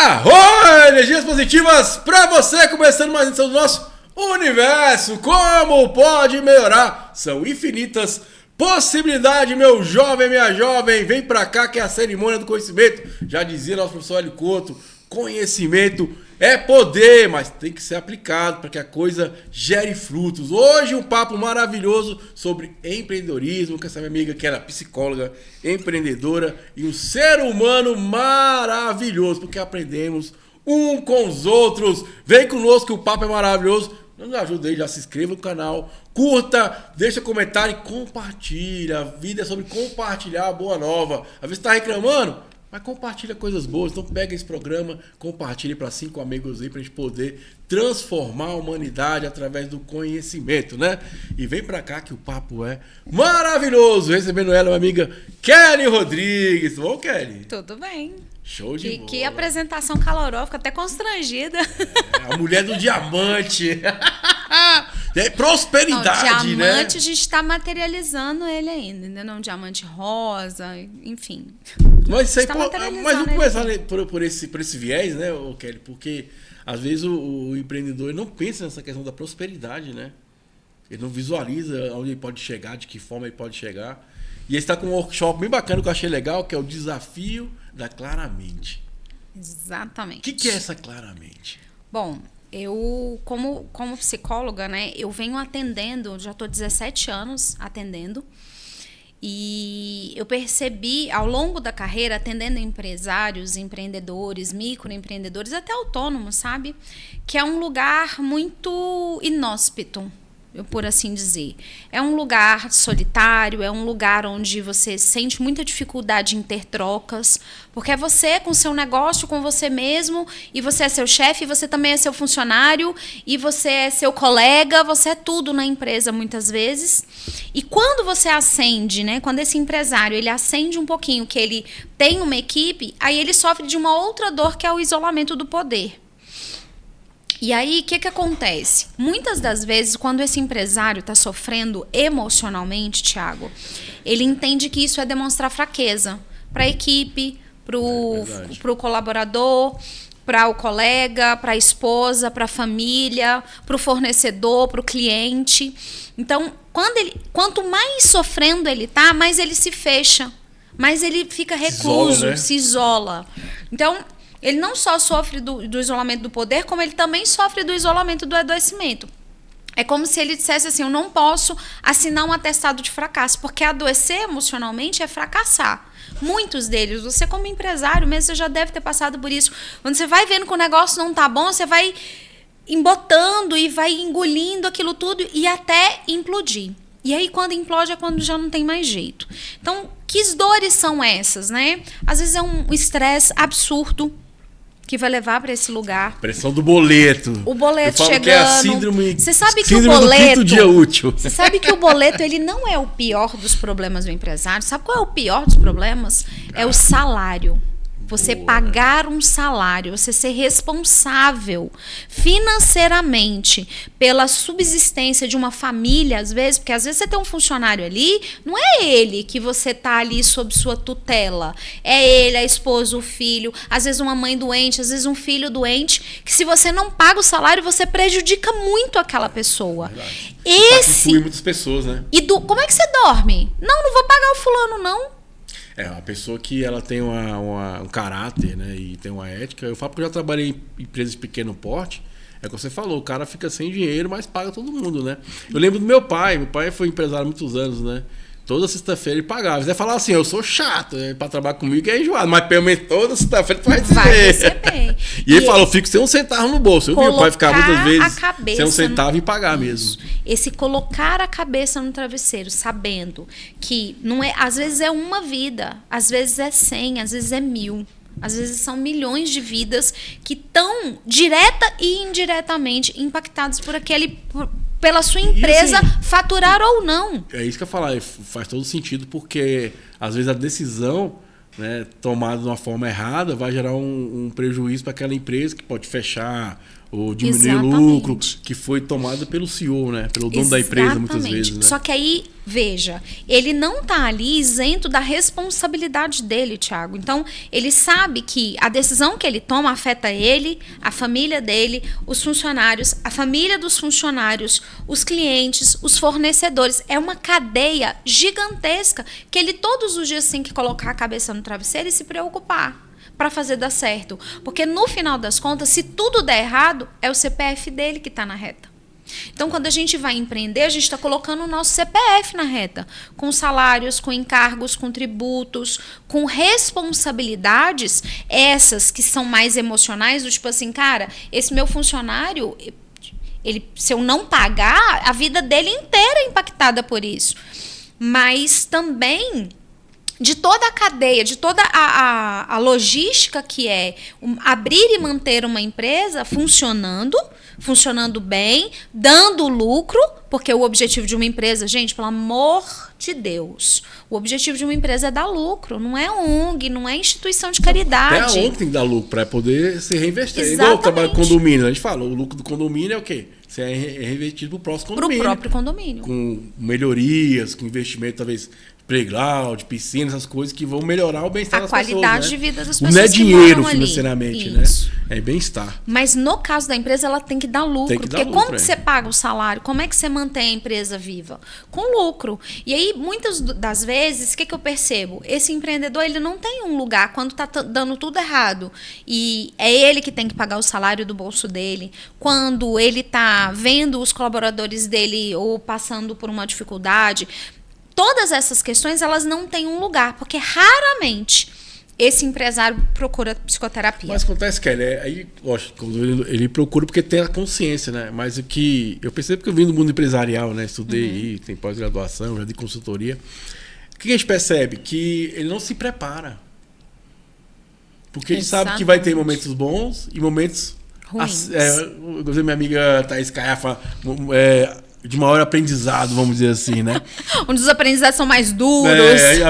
Arro! Energias positivas pra você, começando mais uma edição do nosso universo. Como pode melhorar? São infinitas possibilidades, meu jovem, minha jovem. Vem pra cá que é a cerimônia do conhecimento. Já dizia nosso professor Hélio Couto, conhecimento é poder, mas tem que ser aplicado para que a coisa gere frutos. Hoje um papo maravilhoso sobre empreendedorismo com essa minha amiga que era psicóloga, empreendedora e um ser humano maravilhoso, porque aprendemos um com os outros. Vem conosco que o papo é maravilhoso. Nos ajuda aí, já se inscreva no canal, curta, deixa comentário e compartilha. A vida é sobre compartilhar a boa nova. Às vezes você está reclamando, mas compartilha coisas boas. Então pega esse programa, compartilha para 5 amigos aí, para a gente poder transformar a humanidade através do conhecimento, né? E vem para cá que o papo é maravilhoso. Recebendo ela, minha amiga Kelly Rodrigues. Tudo bom, Kelly? Tudo bem. Show de bola. Que apresentação calorosa, fico até constrangida. A mulher do diamante. É prosperidade, não, né? Diamante, a gente está materializando ele ainda não? Diamante rosa, enfim. Mas isso aí, mas vamos começar por esse viés, né, Kelly? Porque às vezes o empreendedor não pensa nessa questão da prosperidade, né? Ele não visualiza onde ele pode chegar, de que forma ele pode chegar. E ele está com um workshop bem bacana que eu achei legal, que é o desafio da Claramente. Exatamente. O que é essa Claramente? Bom, eu, como psicóloga, né, eu venho atendendo, já estou 17 anos atendendo, e eu percebi ao longo da carreira, atendendo empresários, empreendedores, microempreendedores, até autônomos, sabe? Que é um lugar muito inóspito, por assim dizer. É um lugar solitário, é um lugar onde você sente muita dificuldade em ter trocas, porque é você com seu negócio, com você mesmo, e você é seu chefe, você também é seu funcionário, e você é seu colega, você é tudo na empresa muitas vezes. E quando você ascende, né, quando esse empresário ele ascende um pouquinho, que ele tem uma equipe, aí ele sofre de uma outra dor que é o isolamento do poder. E aí, o que acontece? Muitas das vezes, quando esse empresário está sofrendo emocionalmente, Thiago, ele entende que isso é demonstrar fraqueza para a equipe, para o colaborador, para o colega, para a esposa, para a família, para o fornecedor, para o cliente. Então, quanto mais sofrendo ele tá, mais ele se fecha, mais ele fica recluso, se isola. Então, ele não só sofre do isolamento do poder, como ele também sofre do isolamento do adoecimento. É como se ele dissesse assim, eu não posso assinar um atestado de fracasso, porque adoecer emocionalmente é fracassar. Muitos deles, você como empresário mesmo, você já deve ter passado por isso. Quando você vai vendo que o negócio não tá bom, você vai embotando e vai engolindo aquilo tudo e até implodir. E aí, quando implode, é quando já não tem mais jeito. Então, que dores são essas, né? Às vezes é um estresse absurdo, que vai levar para esse lugar. Pressão do boleto. O boleto chegando. Que é a síndrome. Você sabe que síndrome o boleto. Do quinto dia útil. Você sabe que o boleto ele não é o pior dos problemas do empresário. Sabe qual é o pior dos problemas? É o salário. Você pagar um salário, você ser responsável financeiramente pela subsistência de uma família, às vezes, porque às vezes você tem um funcionário ali, não é ele que você tá ali sob sua tutela, é ele, a esposa, o filho, às vezes uma mãe doente, às vezes um filho doente, que se você não paga o salário, você prejudica muito aquela pessoa. Inclui muitas pessoas, né? Como é que você dorme? Não vou pagar o fulano, não. É, uma pessoa que ela tem um caráter, né, e tem uma ética. Eu falo porque eu já trabalhei em empresas de pequeno porte. É o que você falou, o cara fica sem dinheiro, mas paga todo mundo, né? Eu lembro do meu pai foi empresário há muitos anos, né? Toda sexta-feira ele pagava. Você falava assim, eu sou chato, pra trabalhar comigo é enjoado, mas pelo menos toda sexta-feira tu vai receber. Vai receber. E ele falou, fico sem um centavo no bolso. Eu vi o pai ficar muitas vezes sem um centavo e pagar mesmo. Esse colocar a cabeça no travesseiro, sabendo que não é, às vezes é uma vida, às vezes é 100, às vezes é 1000. Às vezes são milhões de vidas que estão direta e indiretamente impactadas pela sua empresa, assim, faturar ou não. É isso que eu ia falar, faz todo sentido, porque às vezes a decisão, né, tomada de uma forma errada vai gerar um prejuízo para aquela empresa que pode fechar ou diminuir o lucro, que foi tomado pelo CEO, né? Pelo dono da empresa, muitas vezes. Né? Só que aí, veja, ele não está ali isento da responsabilidade dele, Thiago. Então, ele sabe que a decisão que ele toma afeta ele, a família dele, os funcionários, a família dos funcionários, os clientes, os fornecedores. É uma cadeia gigantesca que ele todos os dias tem que colocar a cabeça no travesseiro e se preocupar para fazer dar certo. Porque no final das contas, se tudo der errado, é o CPF dele que está na reta. Então, quando a gente vai empreender, a gente está colocando o nosso CPF na reta, com salários, com encargos, com tributos, com responsabilidades, essas que são mais emocionais, do tipo assim, cara, esse meu funcionário, se eu não pagar, a vida dele inteira é impactada por isso. Mas também de toda a cadeia, de toda a logística que é abrir e manter uma empresa funcionando bem, dando lucro, porque o objetivo de uma empresa, gente, pelo amor de Deus, o objetivo de uma empresa é dar lucro, não é ONG, não é instituição de caridade. Até a ONG tem que dar lucro para poder se reinvestir. Exatamente. Igual o trabalho do condomínio, a gente fala, o lucro do condomínio é o quê? Você é reinvestido para o próximo condomínio. Para o próprio condomínio. Com melhorias, com investimento, talvez, playground, piscina, essas coisas que vão melhorar o bem-estar das pessoas. A qualidade de vida das pessoas. Não é dinheiro financeiramente, né? É bem-estar. Mas no caso da empresa, ela tem que dar lucro. Porque como que você paga o salário? Como é que você mantém a empresa viva? Com lucro. E aí, muitas das vezes, o que eu percebo? Esse empreendedor, ele não tem um lugar quando está dando tudo errado. E é ele que tem que pagar o salário do bolso dele. Quando ele está vendo os colaboradores dele ou passando por uma dificuldade. Todas essas questões, elas não têm um lugar, porque raramente esse empresário procura psicoterapia. Mas acontece que aí, lógico, ele procura porque tem a consciência, né? Mas o que eu percebo que eu vim do mundo empresarial, né? Estudei aí, tem pós-graduação, já de consultoria. O que a gente percebe? Que ele não se prepara. Porque a gente sabe que vai ter momentos bons e momentos ruins. Minha amiga Thaís Caiafa, de maior aprendizado, vamos dizer assim, né? Onde os aprendizados são mais duros,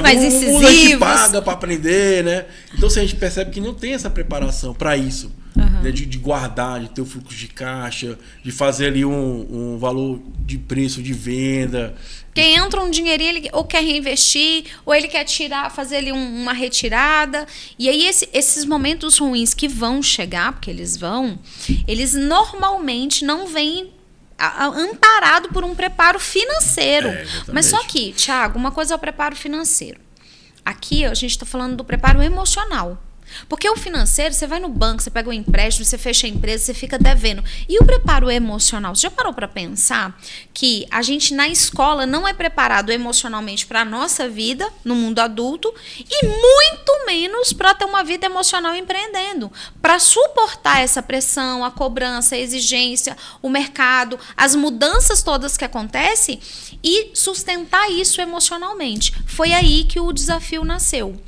mais incisivos. A gente paga para aprender, né? Então, a gente percebe que não tem essa preparação para isso. Né? De guardar, de ter o fluxo de caixa, de fazer ali um valor de preço de venda. Quem entra um dinheirinho, ele ou quer reinvestir, ou ele quer fazer ali uma retirada. E aí, esses momentos ruins que vão chegar, porque eles normalmente não vêm amparado por um preparo financeiro. Mas só que, Thiago, uma coisa é o preparo financeiro. Aqui a gente está falando do preparo emocional. Porque o financeiro, você vai no banco, você pega um empréstimo, você fecha a empresa, você fica devendo. E o preparo emocional? Você já parou para pensar que a gente na escola não é preparado emocionalmente para a nossa vida no mundo adulto e muito menos para ter uma vida emocional empreendendo, para suportar essa pressão, a cobrança, a exigência, o mercado, as mudanças todas que acontecem e sustentar isso emocionalmente. Foi aí que o desafio nasceu.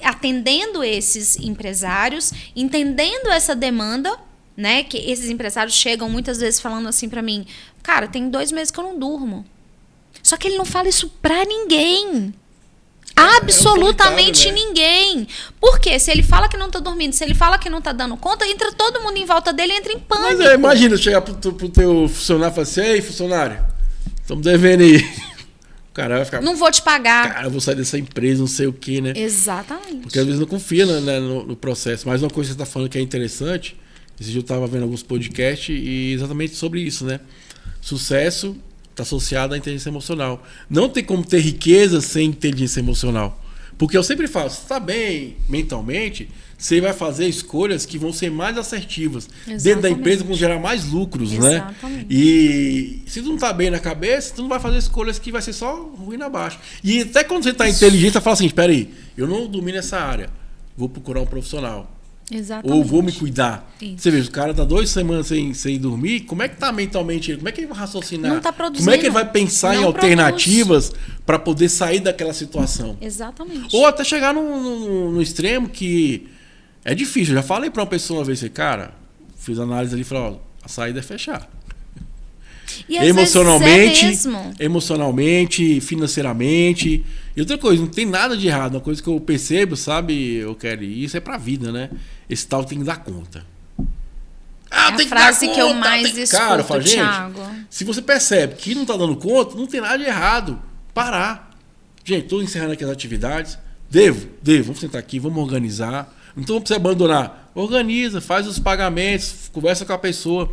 Atendendo esses empresários, entendendo essa demanda, né? Que esses empresários chegam muitas vezes falando assim para mim, cara, tem 2 meses que eu não durmo. Só que ele não fala isso pra ninguém. Absolutamente ninguém. Por quê? Se ele fala que não tá dormindo, se ele fala que não tá dando conta, entra todo mundo em volta dele e entra em pânico. Mas imagina chegar pro teu funcionário e falar assim, ei, funcionário, estamos devendo aí. O cara vai ficar, não vou te pagar. Cara, eu vou sair dessa empresa, não sei o quê, né? Exatamente. Porque às vezes não confia no processo. Mas uma coisa que você está falando que é interessante, esse dia eu estava vendo alguns podcasts e exatamente sobre isso, né? Sucesso está associado à inteligência emocional. Não tem como ter riqueza sem inteligência emocional. Porque eu sempre falo, se está bem mentalmente, você vai fazer escolhas que vão ser mais assertivas. Exatamente. Dentro da empresa, vão gerar mais lucros, exatamente, né? E se tu não tá bem na cabeça, tu não vai fazer escolhas que vai ser só ruim abaixo. E até quando você tá inteligente, você fala assim, espera aí, eu não domino essa área, vou procurar um profissional. Exatamente. Ou vou me cuidar. Isso. Você vê, o cara tá 2 semanas sem dormir, como é que tá mentalmente ele? Como é que ele vai raciocinar? Não tá produzindo. Como é que ele vai pensar em alternativas para poder sair daquela situação? Exatamente. Ou até chegar no extremo que é difícil. Eu já falei para uma pessoa uma vez, cara, fiz análise ali e falei, ó, a saída é fechar. E emocionalmente, emocionalmente, financeiramente. E outra coisa, não tem nada de errado. Uma coisa que eu percebo, sabe, eu quero, isso é pra vida, né? Esse tal tem que dar conta. Ah, é a frase que eu mais escuto, cara, eu falo, gente, Thiago. se você percebe que não tá dando conta, não tem nada de errado. Parar. Gente, tô encerrando aqui as atividades. Devo, vamos sentar aqui, vamos organizar. Então não precisa abandonar. Organiza, faz os pagamentos, conversa com a pessoa.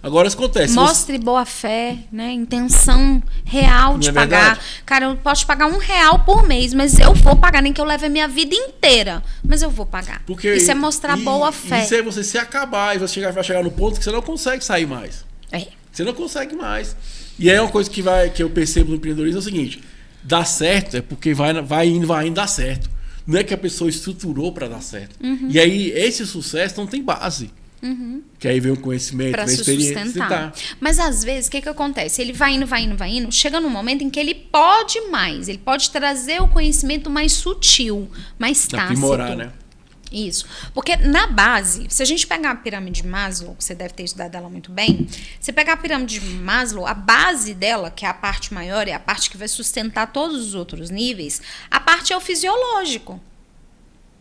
Agora isso acontece. Mostre boa fé, né? Intenção real de pagar. Verdade? Cara, eu posso pagar R$1 por mês, mas eu vou pagar, nem que eu leve a minha vida inteira. Mas eu vou pagar. Porque isso é mostrar boa fé. Isso é você se acabar e você vai chegar no ponto que você não consegue sair mais. É. Você não consegue mais. E aí uma coisa que eu percebo no empreendedorismo é o seguinte: dar certo é porque vai indo dar certo. Não é que a pessoa estruturou para dar certo. E aí esse sucesso não tem base. Que aí vem o conhecimento, Pra vem a se experiência. sustentar. Mas às vezes, o que acontece? Ele vai indo, chega num momento em que ele pode mais. Ele pode trazer o conhecimento mais sutil, mais tácito. Aprimorar, né? Isso. Porque na base, se a gente pegar a pirâmide de Maslow, você deve ter estudado ela muito bem, você pegar a pirâmide de Maslow, a base dela, que é a parte maior, é a parte que vai sustentar todos os outros níveis, a parte é o fisiológico.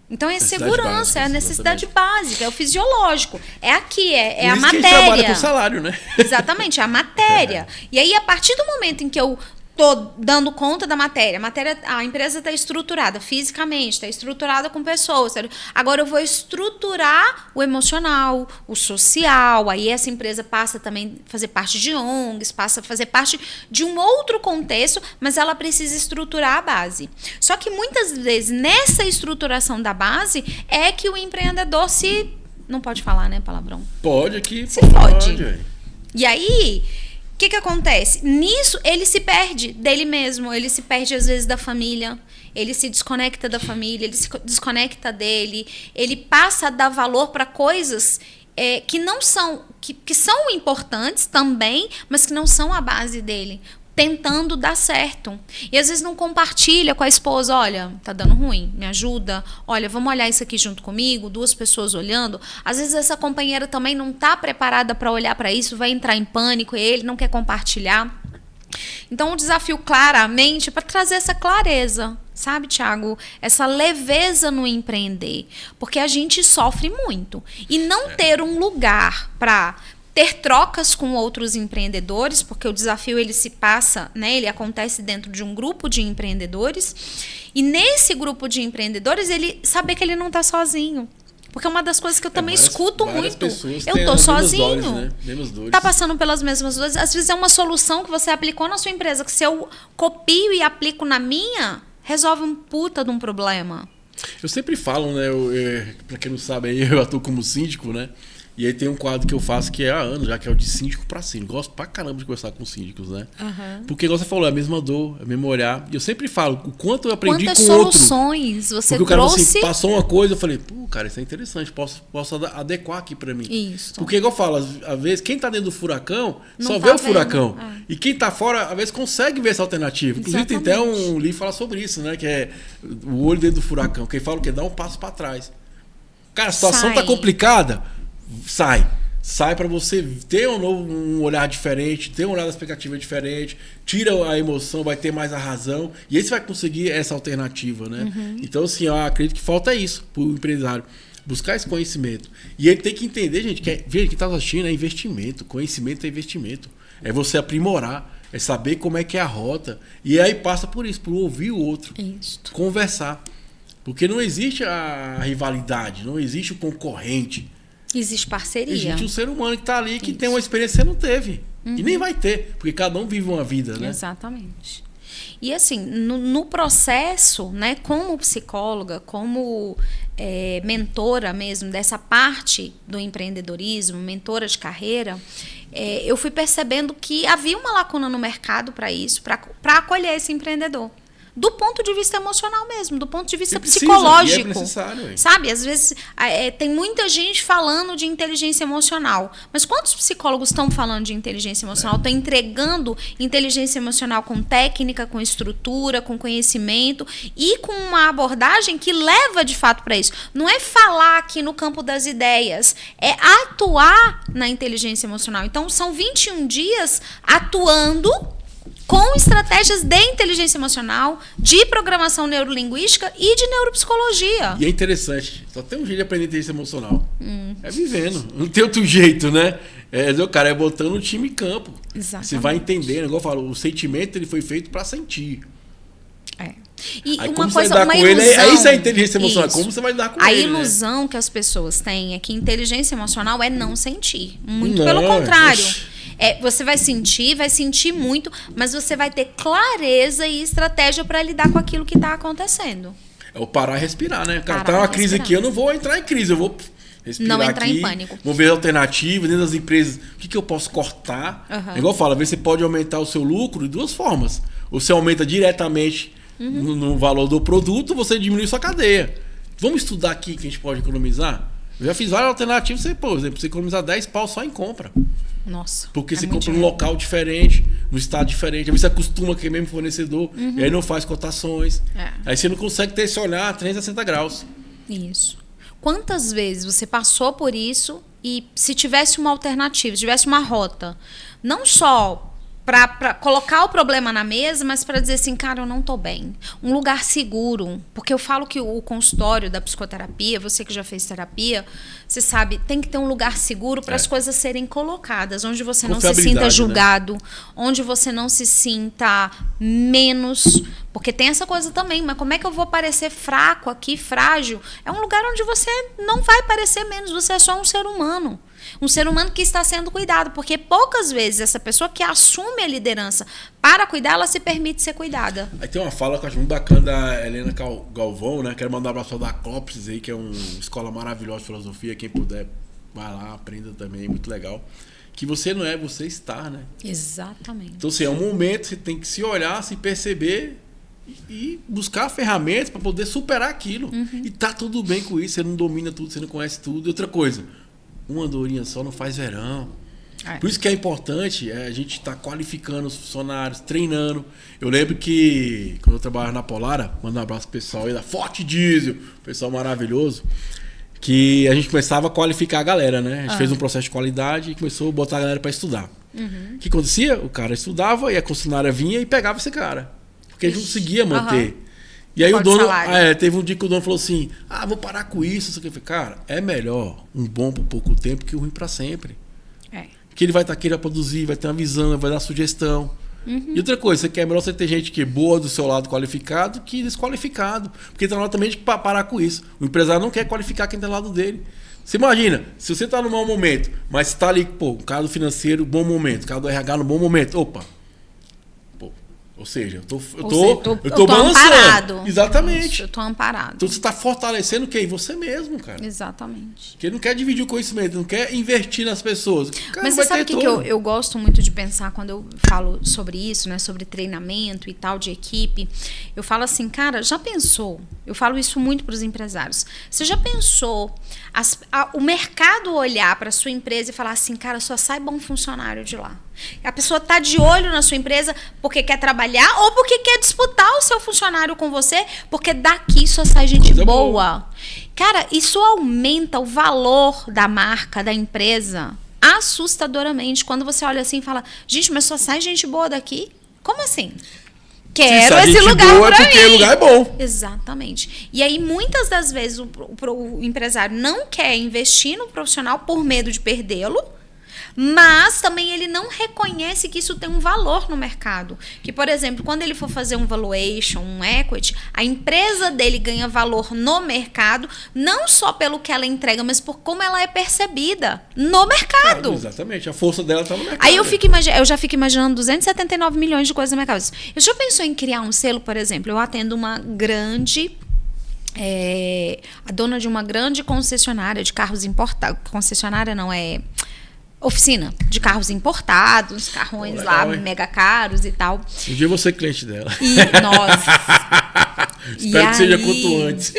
Então é segurança, básica, é a necessidade básica, é o fisiológico. É aqui, é a matéria. Que a gente trabalha com salário, né? Exatamente, é a matéria. E aí, a partir do momento em que eu tô dando conta da matéria, a empresa está estruturada fisicamente, está estruturada com pessoas. Agora eu vou estruturar o emocional, o social. Aí essa empresa passa também a fazer parte de ONGs, passa a fazer parte de um outro contexto, mas ela precisa estruturar a base. Só que muitas vezes nessa estruturação da base é que o empreendedor se... Não pode falar, né, palavrão? Pode aqui. Se fode. E aí... O que acontece? Nisso, ele se perde dele mesmo, ele se perde às vezes da família, ele se desconecta da família, ele se desconecta dele, ele passa a dar valor para coisas que não são, que são importantes também, mas que não são a base dele, tentando dar certo. E às vezes não compartilha com a esposa, olha, tá dando ruim, me ajuda, olha, vamos olhar isso aqui junto comigo, 2 pessoas olhando. Às vezes essa companheira também não tá preparada para olhar para isso, vai entrar em pânico e ele não quer compartilhar. Então o desafio claramente é para trazer essa clareza, sabe, Thiago? Essa leveza no empreender, porque a gente sofre muito. E não ter um lugar para ter trocas com outros empreendedores, porque o desafio ele se passa, né, ele acontece dentro de um grupo de empreendedores, e nesse grupo de empreendedores ele saber que ele não está sozinho. Porque é uma das coisas que eu também escuto muito. Eu tô sozinho. Tá passando pelas mesmas dores. Às vezes é uma solução que você aplicou na sua empresa, que se eu copio e aplico na minha, resolve um puta de um problema. Eu sempre falo, né, para quem não sabe, eu atuo como síndico, né? E aí tem um quadro que eu faço que é há anos, já que é o de síndico para síndico. Gosto pra caramba de conversar com síndicos, né? Porque, igual você falou, é a mesma dor, é o mesmo olhar. E eu sempre falo o quanto eu aprendi com o outro. Quantas soluções você porque o cara trouxe... assim, passou uma coisa, eu falei, pô, cara, isso é interessante, posso adequar aqui para mim. Isso. Porque, igual eu falo, às vezes, quem tá dentro do furacão não só tá vê o furacão. E quem tá fora, às vezes, consegue ver essa alternativa. Inclusive, tem até um livro que fala sobre isso, né? Que é o olho dentro do furacão. Quem fala o quê? Dá um passo para trás. Cara, a situação tá complicada, sai para você ter um olhar diferente, ter um olhar da expectativa diferente, tira a emoção, vai ter mais a razão, e aí você vai conseguir essa alternativa, né? Então, assim, eu acredito que falta isso pro empresário, buscar esse conhecimento. E ele tem que entender, gente, que tá assistindo é investimento, conhecimento é investimento. É você aprimorar, é saber como é que é a rota, e aí passa por isso, por ouvir o outro, conversar. Porque não existe a rivalidade, não existe o concorrente. Existe parceria. Existe um ser humano que está ali, que tem uma experiência que você não teve. E nem vai ter, porque cada um vive uma vida, né? Exatamente. E assim, no processo, né, como psicóloga, como mentora mesmo dessa parte do empreendedorismo, mentora de carreira, eu fui percebendo que havia uma lacuna no mercado para isso, para acolher esse empreendedor. Do ponto de vista emocional mesmo, do ponto de vista psicológico. E é necessário, sabe? Às vezes tem muita gente falando de inteligência emocional. Mas quantos psicólogos estão falando de inteligência emocional? Estão entregando inteligência emocional com técnica, com estrutura, com conhecimento e com uma abordagem que leva de fato para isso. Não é falar aqui no campo das ideias, é atuar na inteligência emocional. Então, são 21 dias atuando com estratégias de inteligência emocional, de programação neurolinguística e de neuropsicologia. E é interessante, só tem um jeito de aprender inteligência emocional. É vivendo. Não tem outro jeito, né? O cara é botando o time em campo. Exatamente. Você vai entendendo, igual eu falo, o sentimento ele foi feito para sentir. E aí, uma como coisa, você vai uma lidar com ilusão, ele, isso é inteligência emocional. isso. Como você vai lidar com a ele? A ilusão que as pessoas têm é que inteligência emocional é não sentir. Muito não, pelo contrário. Você vai sentir muito, mas você vai ter clareza e estratégia para lidar com aquilo que está acontecendo. É o parar e respirar, né? Cara, parar tá uma crise aqui, eu não vou entrar em crise, eu vou respirar não entrar aqui, em pânico. Vou ver alternativas dentro das empresas. O que eu posso cortar? Igual eu falo, às vezes você pode aumentar o seu lucro de duas formas. Ou você aumenta diretamente no valor do produto, você diminui sua cadeia. Vamos estudar aqui que a gente pode economizar? Eu já fiz várias alternativas, por exemplo, você economizar 10 pau só em compra. Nossa. Porque você compra num local diferente, num estado diferente. Aí você acostuma com o mesmo fornecedor, e aí não faz cotações. Aí você não consegue ter esse olhar a 360 graus. Isso. Quantas vezes você passou por isso e se tivesse uma alternativa, se tivesse uma rota, não só para colocar o problema na mesa, mas para dizer assim, cara, eu não tô bem. Um lugar seguro. Porque eu falo que o consultório da psicoterapia, você que já fez terapia, você sabe, tem que ter um lugar seguro para as coisas serem colocadas, onde você não se sinta julgado, né? Onde você não se sinta menos. Porque tem essa coisa também, mas como é que eu vou parecer fraco aqui, frágil? É um lugar onde você não vai parecer menos, você é só um ser humano. Um ser humano que está sendo cuidado, porque poucas vezes essa pessoa que assume a liderança para cuidar, ela se permite ser cuidada. Aí tem uma fala que eu acho muito bacana da Helena Galvão, né? Quero mandar um abraço da Clópsis aí, que é uma escola maravilhosa de filosofia. Quem puder, vai lá, aprenda também, muito legal. Que você não é, você está, né? Exatamente. Então, assim, é um momento, você tem que se olhar, se perceber e buscar ferramentas para poder superar aquilo. E tá tudo bem com isso, você não domina tudo, você não conhece tudo. E outra coisa, uma andorinha só não faz verão. Por isso que é importante a gente estar qualificando os funcionários, treinando. Eu lembro que quando eu trabalhava na Polara, mando um abraço pro pessoal aí da Forte Diesel, pessoal maravilhoso, que a gente começava a qualificar a galera, né? A gente fez um processo de qualidade e começou a botar a galera para estudar. O que acontecia? O cara estudava e a concessionária vinha e pegava esse cara. Porque a gente não conseguia manter. E aí o dono, teve um dia que o dono falou assim, vou parar com isso. Eu falei, cara, é melhor um bom por pouco tempo que um ruim para sempre. Porque ele vai estar aqui, vai produzir, vai ter uma visão, vai dar sugestão. E outra coisa, você quer melhor você ter gente que é boa do seu lado qualificado que desqualificado. Porque tem também de parar com isso. O empresário não quer qualificar quem está do lado dele. Você imagina, se você está no mau momento, mas está ali, o cara do financeiro, bom momento, o cara do RH no bom momento, ou seja, eu tô balançando. Amparado. Exatamente. Isso, eu tô amparado. Então você está fortalecendo o quê? Você mesmo, cara. Exatamente. Porque ele não quer dividir o conhecimento, não quer investir nas pessoas. Cara, mas você sabe o que eu gosto muito de pensar quando eu falo sobre isso, né? Sobre treinamento e tal, de equipe. Eu falo assim, cara, já pensou? Eu falo isso muito para os empresários. Você já pensou o mercado olhar para a sua empresa e falar assim, cara, só sai bom funcionário de lá. A pessoa está de olho na sua empresa porque quer trabalhar ou porque quer disputar o seu funcionário com você, porque daqui só sai gente boa. Cara, isso aumenta o valor da marca, da empresa, assustadoramente. Quando você olha assim e fala, gente, mas só sai gente boa daqui? Como assim? Quero esse lugar para mim. Porque o lugar é bom. Exatamente. E aí, muitas das vezes, o empresário não quer investir no profissional por medo de perdê-lo, mas também ele não reconhece que isso tem um valor no mercado. Que, por exemplo, quando ele for fazer um valuation, um equity, a empresa dele ganha valor no mercado, não só pelo que ela entrega, mas por como ela é percebida no mercado. Exatamente, a força dela está no mercado. Aí eu já fico imaginando 279 milhões de coisas no mercado. Eu já pensou em criar um selo, por exemplo? Eu atendo uma grande... a dona de uma grande concessionária de carros importados. Concessionária não, oficina de carros importados, carrões lá mega caros e tal. Um dia eu vou ser cliente dela. Espero que seja quanto antes.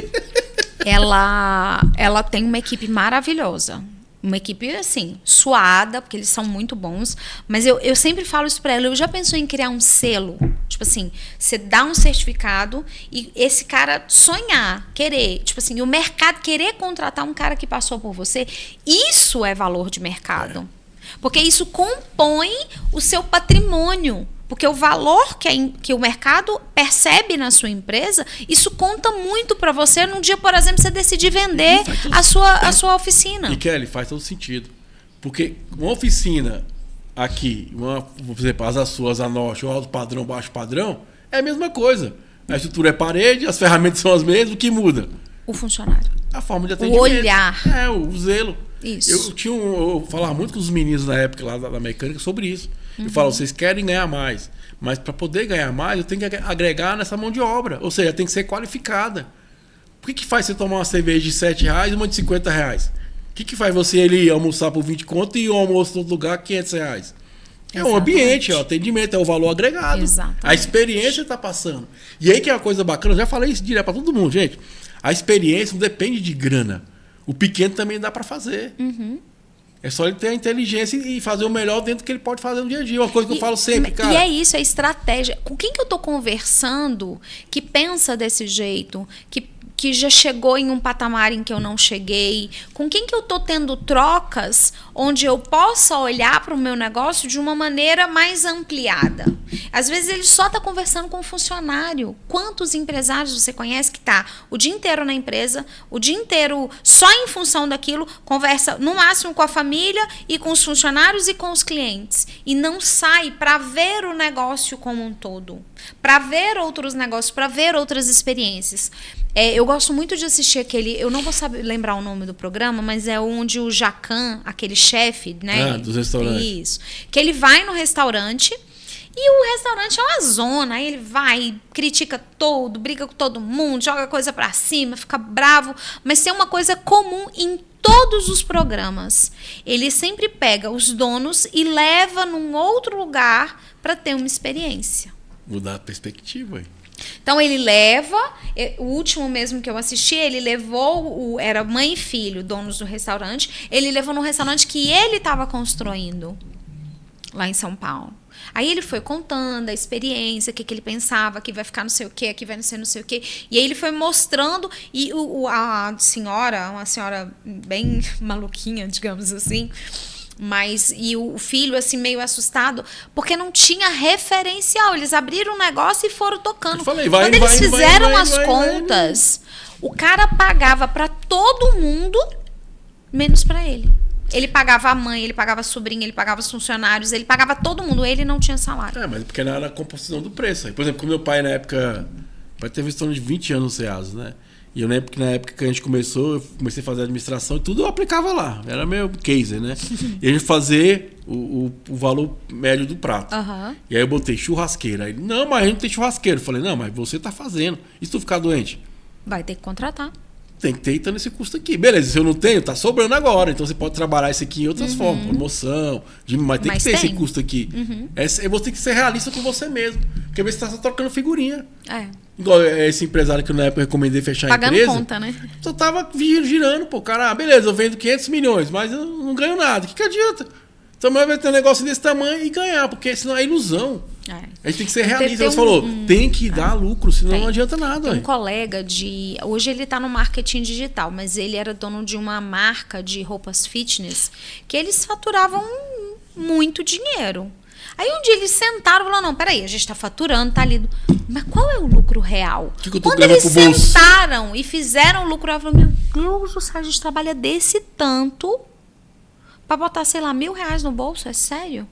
Ela tem uma equipe maravilhosa. Uma equipe, assim, suada, porque eles são muito bons. Mas eu sempre falo isso pra ela. Eu já pensou em criar um selo? Tipo assim, você dá um certificado e esse cara sonhar, querer. Tipo assim, o mercado querer contratar um cara que passou por você. Isso é valor de mercado. Porque isso compõe o seu patrimônio. Porque o valor que o mercado percebe na sua empresa, isso conta muito para você num dia, por exemplo, você decidir vender a sua oficina. E Kelly, faz todo sentido. Porque uma oficina aqui, por exemplo, as suas, a norte, o alto padrão, baixo padrão, é a mesma coisa. A estrutura é parede, as ferramentas são as mesmas, o que muda? O funcionário. A forma de atendimento. O olhar. O zelo. Isso. Eu falava muito com os meninos na época lá da mecânica sobre isso. Eu falava, vocês querem ganhar mais, mas para poder ganhar mais, eu tenho que agregar nessa mão de obra. Ou seja, tem que ser qualificada. Por que faz você tomar uma cerveja de R$7 e uma de R$50? O que faz você ele almoçar por 20 conto e o almoço em outro lugar R$500? É o ambiente, é o atendimento, é o valor agregado. Exatamente. A experiência está passando. E aí que é uma coisa bacana, eu já falei isso direto para todo mundo, gente. A experiência não depende de grana. O pequeno também dá para fazer. É só ele ter a inteligência e fazer o melhor dentro do que ele pode fazer no dia a dia. Uma coisa que eu falo sempre, cara. E é isso, é estratégia. Com quem que eu tô conversando que pensa desse jeito, que já chegou em um patamar em que eu não cheguei? Com quem que eu tô tendo trocas onde eu possa olhar para o meu negócio de uma maneira mais ampliada? Às vezes ele só tá conversando com um funcionário. Quantos empresários você conhece que tá o dia inteiro na empresa, o dia inteiro só em função daquilo, conversa no máximo com a família e com os funcionários e com os clientes, e não sai para ver o negócio como um todo, para ver outros negócios, para ver outras experiências. Eu gosto muito de assistir aquele, eu não vou saber lembrar o nome do programa, mas é onde o Jacan, aquele chefe, né? Dos restaurantes. Isso. Que ele vai no restaurante e o restaurante é uma zona. Aí ele vai, critica todo, briga com todo mundo, joga coisa pra cima, fica bravo. Mas tem uma coisa comum em todos os programas. Ele sempre pega os donos e leva num outro lugar para ter uma experiência. Mudar a perspectiva aí. Então ele leva, o último mesmo que eu assisti, ele levou, era mãe e filho, donos do restaurante, ele levou num restaurante que ele estava construindo lá em São Paulo. Aí ele foi contando a experiência, o que ele pensava, que vai ficar não sei o quê, aqui vai não sei o quê. E aí ele foi mostrando, e a senhora, uma senhora bem maluquinha, digamos assim, e o filho assim meio assustado, porque não tinha referencial. Eles abriram um negócio e foram tocando. Quando eles fizeram as contas, o cara pagava para todo mundo, menos para ele. Ele pagava a mãe, ele pagava a sobrinha, ele pagava os funcionários, ele pagava todo mundo, ele não tinha salário. Mas porque não era a composição do preço. Por exemplo, com meu pai na época, vai ter visto de 20 anos no Ceasa, né? E eu lembro que na época que a gente começou, eu comecei a fazer administração e tudo eu aplicava lá. Era meu case, né? E a gente fazer o valor médio do prato. E aí eu botei churrasqueira. Ele, não, mas a gente não tem churrasqueira. Eu falei, não, mas você tá fazendo. E se tu ficar doente? Vai ter que contratar. Tem que ter então esse custo aqui. Beleza, se eu não tenho, tá sobrando agora. Então você pode trabalhar isso aqui em outras formas. Promoção, mas tem que ter esse custo aqui. Você tem que ser realista com você mesmo. Porque às vezes você tá só trocando figurinha. Igual esse empresário que na época eu recomendei fechar a empresa. Pagando conta, né? Só tava girando, pô. Cara, beleza, eu vendo 500 milhões, mas eu não ganho nada. O que adianta? Então vai ter um negócio desse tamanho e ganhar, porque senão é ilusão. A gente tem que ser realista. Você falou, tem que dar lucro, senão não adianta nada. Tem um colega hoje ele está no marketing digital, mas ele era dono de uma marca de roupas fitness que eles faturavam muito dinheiro. Aí um dia eles sentaram e falaram, não, peraí, a gente está faturando, tá ali. Mas qual é o lucro real? Quando eles sentaram e fizeram o lucro real, falaram, meu Deus do céu, a gente trabalha desse tanto para botar, sei lá, R$1.000 no bolso, é sério?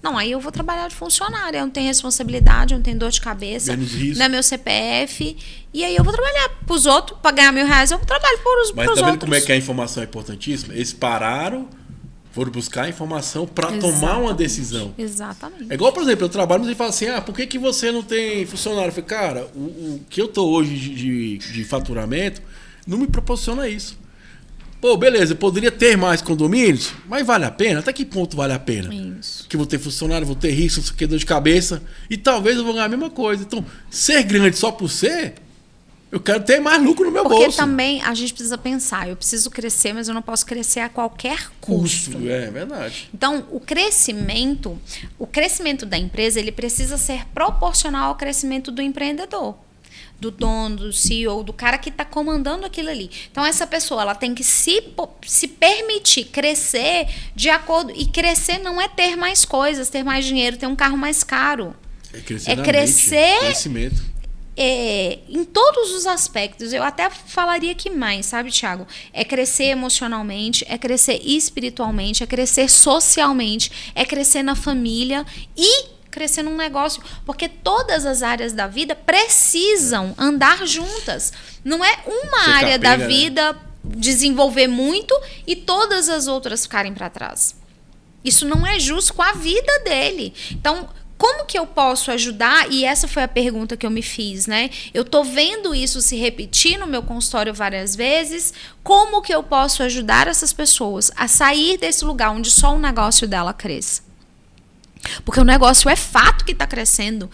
Não, aí eu vou trabalhar de funcionário, eu não tenho responsabilidade, eu não tenho dor de cabeça, não é meu CPF, e aí eu vou trabalhar pros outros, para ganhar R$1.000, eu trabalho pros Mas tá vendo outros. como é que a informação é importantíssima? Eles pararam, foram buscar a informação para tomar uma decisão. Exatamente. É igual, por exemplo, eu trabalho, mas ele fala assim, por que você não tem funcionário? Eu falei, cara, o que eu tô hoje de faturamento não me proporciona isso. Pô, beleza, eu poderia ter mais condomínios, mas vale a pena? Até que ponto vale a pena? Isso. Que vou ter funcionário, vou ter risco, não sei o que, dor de cabeça, e talvez eu vou ganhar a mesma coisa. Então, ser grande só por ser, eu quero ter mais lucro no meu bolso. Porque também a gente precisa pensar, eu preciso crescer, mas eu não posso crescer a qualquer custo. É verdade. Então, o crescimento da empresa, ele precisa ser proporcional ao crescimento do empreendedor. do dono, do CEO, do cara que está comandando aquilo ali. Então, essa pessoa ela tem que se permitir crescer de acordo... E crescer não é ter mais coisas, ter mais dinheiro, ter um carro mais caro. É crescer crescimento. Em todos os aspectos. Eu até falaria que mais, sabe, Thiago? É crescer emocionalmente, é crescer espiritualmente, é crescer socialmente, é crescer na família e crescer num negócio, porque todas as áreas da vida precisam andar juntas. Não é uma área da vida desenvolver muito e todas as outras ficarem para trás. Isso não é justo com a vida dele. Então, como que eu posso ajudar? E essa foi a pergunta que eu me fiz, né? Eu tô vendo isso se repetir no meu consultório várias vezes. Como que eu posso ajudar essas pessoas a sair desse lugar onde só o negócio dela cresça? Porque o negócio é fato que está crescendo.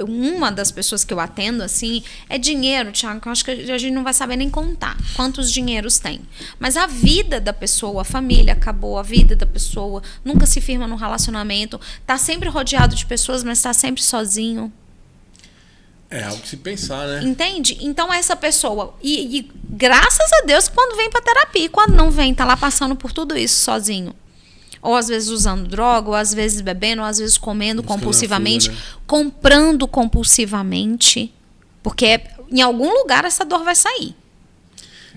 Uma das pessoas que eu atendo, assim, é dinheiro, Thiago, que eu acho que a gente não vai saber nem contar quantos dinheiros tem. Mas a vida da pessoa, a família acabou, a vida da pessoa, nunca se firma num relacionamento, tá sempre rodeado de pessoas, mas está sempre sozinho. É algo que se pensar, né? Entende? Então essa pessoa, e graças a Deus quando vem para terapia, quando não vem, tá lá passando por tudo isso sozinho. Ou às vezes usando droga, ou às vezes bebendo, ou às vezes comendo compulsivamente, fuga, né? Comprando compulsivamente. Porque em algum lugar essa dor vai sair.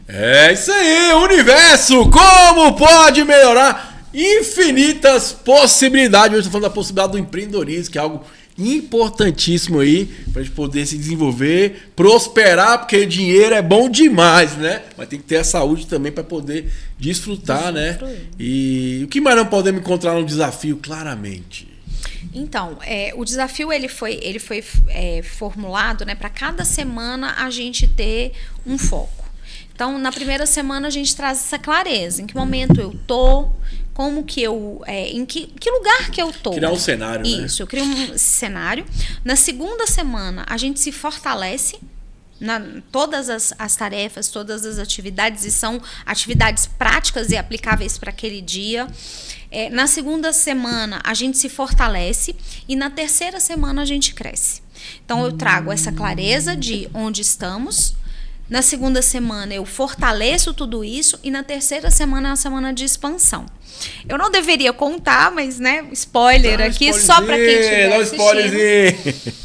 É isso aí, universo! Como pode melhorar? Infinitas possibilidades. Hoje eu estou falando da possibilidade do empreendedorismo, que é algo importantíssimo aí para a gente poder se desenvolver, prosperar, porque dinheiro é bom demais, né? Mas tem que ter a saúde também para poder desfrutar, né? E o que mais não podemos encontrar no desafio, claramente? Então, o desafio ele foi formulado, né, para cada semana a gente ter um foco. Então, na primeira semana a gente traz essa clareza, em que momento eu tô, como que eu... em que lugar que eu tô. Criar um cenário, né? Isso, eu crio um cenário. Na segunda semana, a gente se fortalece todas as tarefas, todas as atividades, e são atividades práticas e aplicáveis para aquele dia. Na segunda semana, a gente se fortalece e na terceira semana a gente cresce. Então, eu trago essa clareza de onde estamos. Na segunda semana eu fortaleço tudo isso e na terceira semana é uma semana de expansão. Eu não deveria contar, mas, né, spoiler aqui, só para quem estiver assistindo.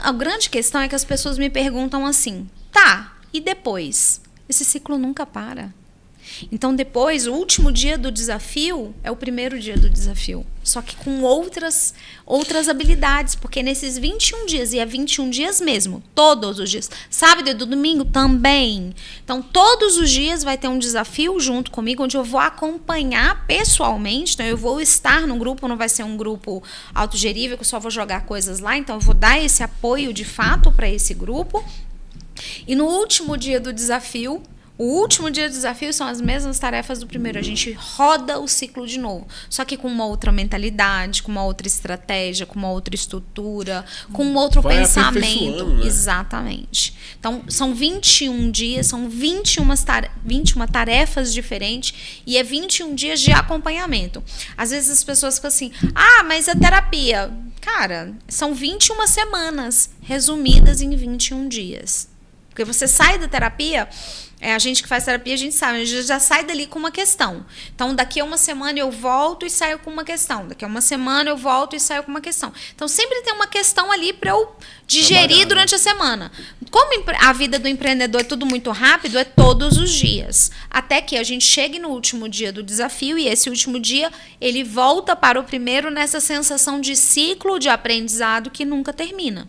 A grande questão é que as pessoas me perguntam assim, tá, e depois? Esse ciclo nunca para. Então, depois, o último dia do desafio é o primeiro dia do desafio. Só que com outras habilidades. Porque nesses 21 dias, e é 21 dias mesmo, todos os dias, sábado e domingo também. Então, todos os dias vai ter um desafio junto comigo, onde eu vou acompanhar pessoalmente. Então, eu vou estar no grupo, não vai ser um grupo autogerível, que eu só vou jogar coisas lá. Então, eu vou dar esse apoio de fato para esse grupo. E no último dia do desafio, o último dia do desafio são as mesmas tarefas do primeiro. A gente roda o ciclo de novo. Só que com uma outra mentalidade, com uma outra estratégia, com uma outra estrutura, com um outro pensamento. Né? Exatamente. Então, são 21 dias, são 21 tarefas diferentes e é 21 dias de acompanhamento. Às vezes as pessoas ficam assim, mas a terapia... Cara, são 21 semanas resumidas em 21 dias. Porque você sai da terapia... a gente que faz terapia, a gente sabe, a gente já sai dali com uma questão. Então, daqui a uma semana eu volto e saio com uma questão. Daqui a uma semana eu volto e saio com uma questão. Então, sempre tem uma questão ali para eu digerir durante a semana. Como a vida do empreendedor é tudo muito rápido, é todos os dias. Até que a gente chegue no último dia do desafio e esse último dia, ele volta para o primeiro nessa sensação de ciclo de aprendizado que nunca termina.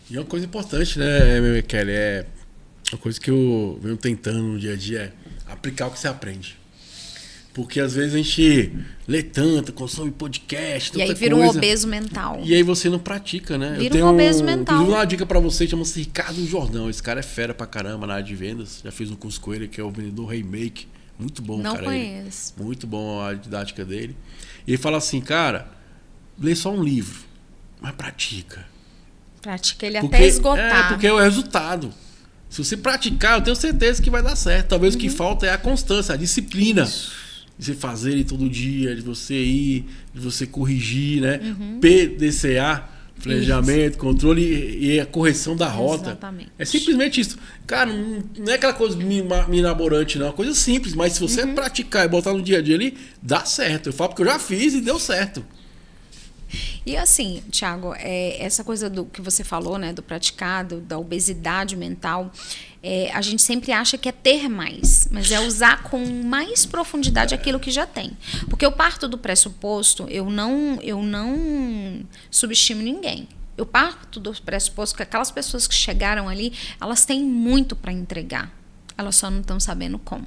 E uma coisa importante, né, Kelly, uma coisa que eu venho tentando no dia a dia é aplicar o que você aprende. Porque às vezes a gente lê tanto, consome podcast, tanta coisa. E aí vira um obeso mental. E aí você não pratica, né? Vira um obeso mental. Inclusive, uma dica pra você, chama-se Ricardo Jordão. Esse cara é fera pra caramba na área de vendas. Já fez um curso com ele, que é o vendedor Remake. Muito bom, não cara. Não conheço. Muito bom a didática dele. E ele fala assim, cara, lê só um livro, mas pratica. Pratica ele até esgotar. Porque é o resultado. Se você praticar, eu tenho certeza que vai dar certo. Talvez o que falta é a constância, a disciplina. Isso. De você fazer todo dia, de você ir, de você corrigir, né? PDCA, Planejamento, controle e a correção da rota. Exatamente. É simplesmente isso. Cara, não é aquela coisa minaborante, não. É uma coisa simples, mas se você praticar e botar no dia a dia ali, dá certo. Eu falo porque eu já fiz e deu certo. E assim, Thiago, essa coisa do que você falou, né, do praticado, da obesidade mental, a gente sempre acha que é ter mais, mas é usar com mais profundidade aquilo que já tem. Porque eu parto do pressuposto, eu não subestimo ninguém. Eu parto do pressuposto que aquelas pessoas que chegaram ali, elas têm muito para entregar. Elas só não estão sabendo como.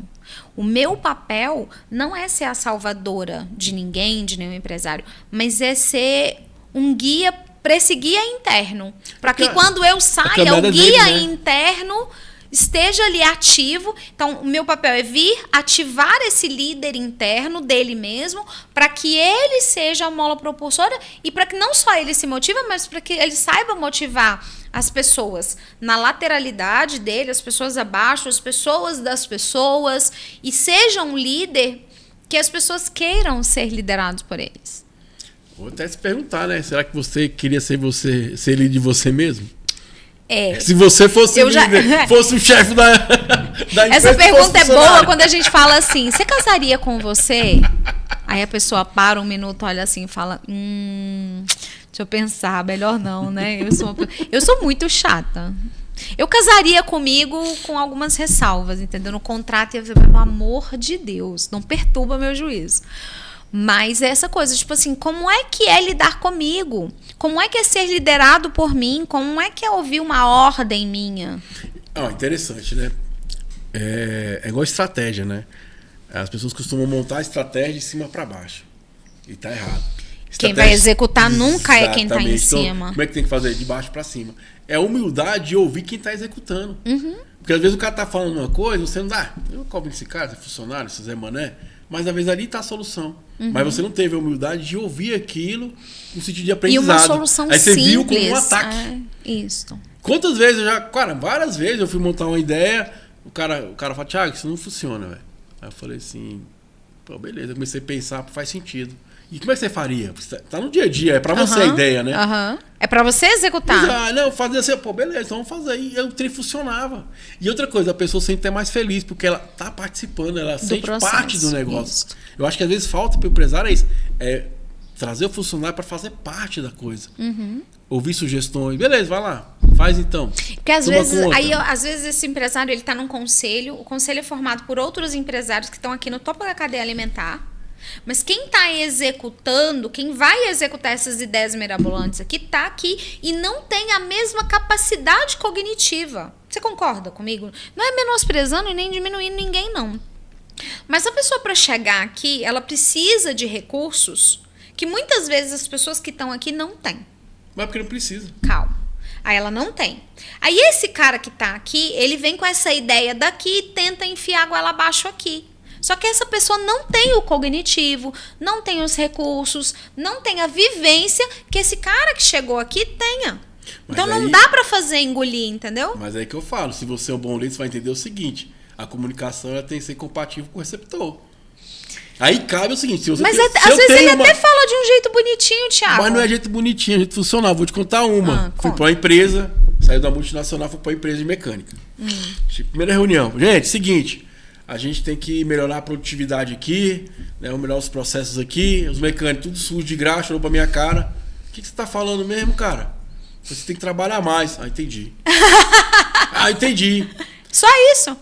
O meu papel não é ser a salvadora de ninguém, de nenhum empresário, mas é ser um guia para esse guia interno. Para que quando eu saia, o guia dele, né, interno esteja ali ativo. Então, o meu papel é vir ativar esse líder interno dele mesmo, para que ele seja a mola propulsora e para que não só ele se motive, mas para que ele saiba motivar as pessoas na lateralidade dele, as pessoas abaixo, as pessoas das pessoas, e seja um líder que as pessoas queiram ser liderados por eles. Vou até se perguntar, né? Será que você queria ser líder de você mesmo? Se você fosse líder, fosse o chefe da empresa. Essa pergunta é boa quando a gente fala assim: você casaria com você? Aí a pessoa para um minuto, olha assim e fala: deixa eu pensar, melhor não, né? Eu sou muito chata. Eu casaria comigo com algumas ressalvas, entendeu? No contrato ia dizer, pelo amor de Deus, não perturba meu juízo. Mas essa coisa, tipo assim, como é que é lidar comigo? Como é que é ser liderado por mim? Como é que é ouvir uma ordem minha? Interessante, né? É igual estratégia, né? As pessoas costumam montar a estratégia de cima para baixo. E tá errado. Quem vai executar nunca é quem tá em cima. Então, como é que tem que fazer? De baixo para cima. É humildade de ouvir quem tá executando. Porque às vezes o cara tá falando uma coisa, você não dá. Eu cobro esse cara, esse funcionário, esse Zé Mané. Mas às vezes ali tá a solução. Mas você não teve a humildade de ouvir aquilo no sentido de aprendizado. E uma solução aí você simples, viu como um ataque. Isso. Quantas vezes várias vezes eu fui montar uma ideia, o cara fala, Thiago, isso não funciona, velho. Aí eu falei assim, pô, beleza, eu comecei a pensar, faz sentido. E como é que você faria? Tá no dia a dia, é pra você a ideia, né? É pra você executar. Não, fazer assim, pô, beleza, então vamos fazer. E o trem funcionava. E outra coisa, a pessoa sempre é mais feliz, porque ela tá participando, ela sente parte do negócio. Isso. Eu acho que às vezes falta pro empresário trazer o funcionário pra fazer parte da coisa. Ouvir sugestões. Beleza, vai lá, faz então. Porque às vezes esse empresário ele tá num conselho, o conselho é formado por outros empresários que estão aqui no topo da cadeia alimentar. Mas quem está executando, quem vai executar essas ideias mirabolantes aqui, está aqui e não tem a mesma capacidade cognitiva. Você concorda comigo? Não é menosprezando e nem diminuindo ninguém, não. Mas a pessoa, para chegar aqui, ela precisa de recursos que muitas vezes as pessoas que estão aqui não têm. Mas porque não precisa. Calma. Aí ela não tem. Aí esse cara que está aqui, ele vem com essa ideia daqui e tenta enfiar a goela abaixo aqui. Só que essa pessoa não tem o cognitivo, não tem os recursos, não tem a vivência que esse cara que chegou aqui tenha. Mas então não dá para fazer engolir, entendeu? Mas é que eu falo, se você é um bom líder, você vai entender o seguinte, a comunicação ela tem que ser compatível com o receptor. Aí cabe o seguinte, se você às vezes ele até fala de um jeito bonitinho, Thiago. Mas não é jeito bonitinho, é jeito funcional. Vou te contar uma. Fui para uma empresa, saí da multinacional, fui para uma empresa de mecânica. Primeira reunião. Gente, seguinte... A gente tem que melhorar a produtividade aqui, né? Melhorar os processos aqui. Os mecânicos tudo sujo de graxa, olhou pra minha cara. O que você tá falando mesmo, cara? Você tem que trabalhar mais. Entendi. Entendi. Só isso.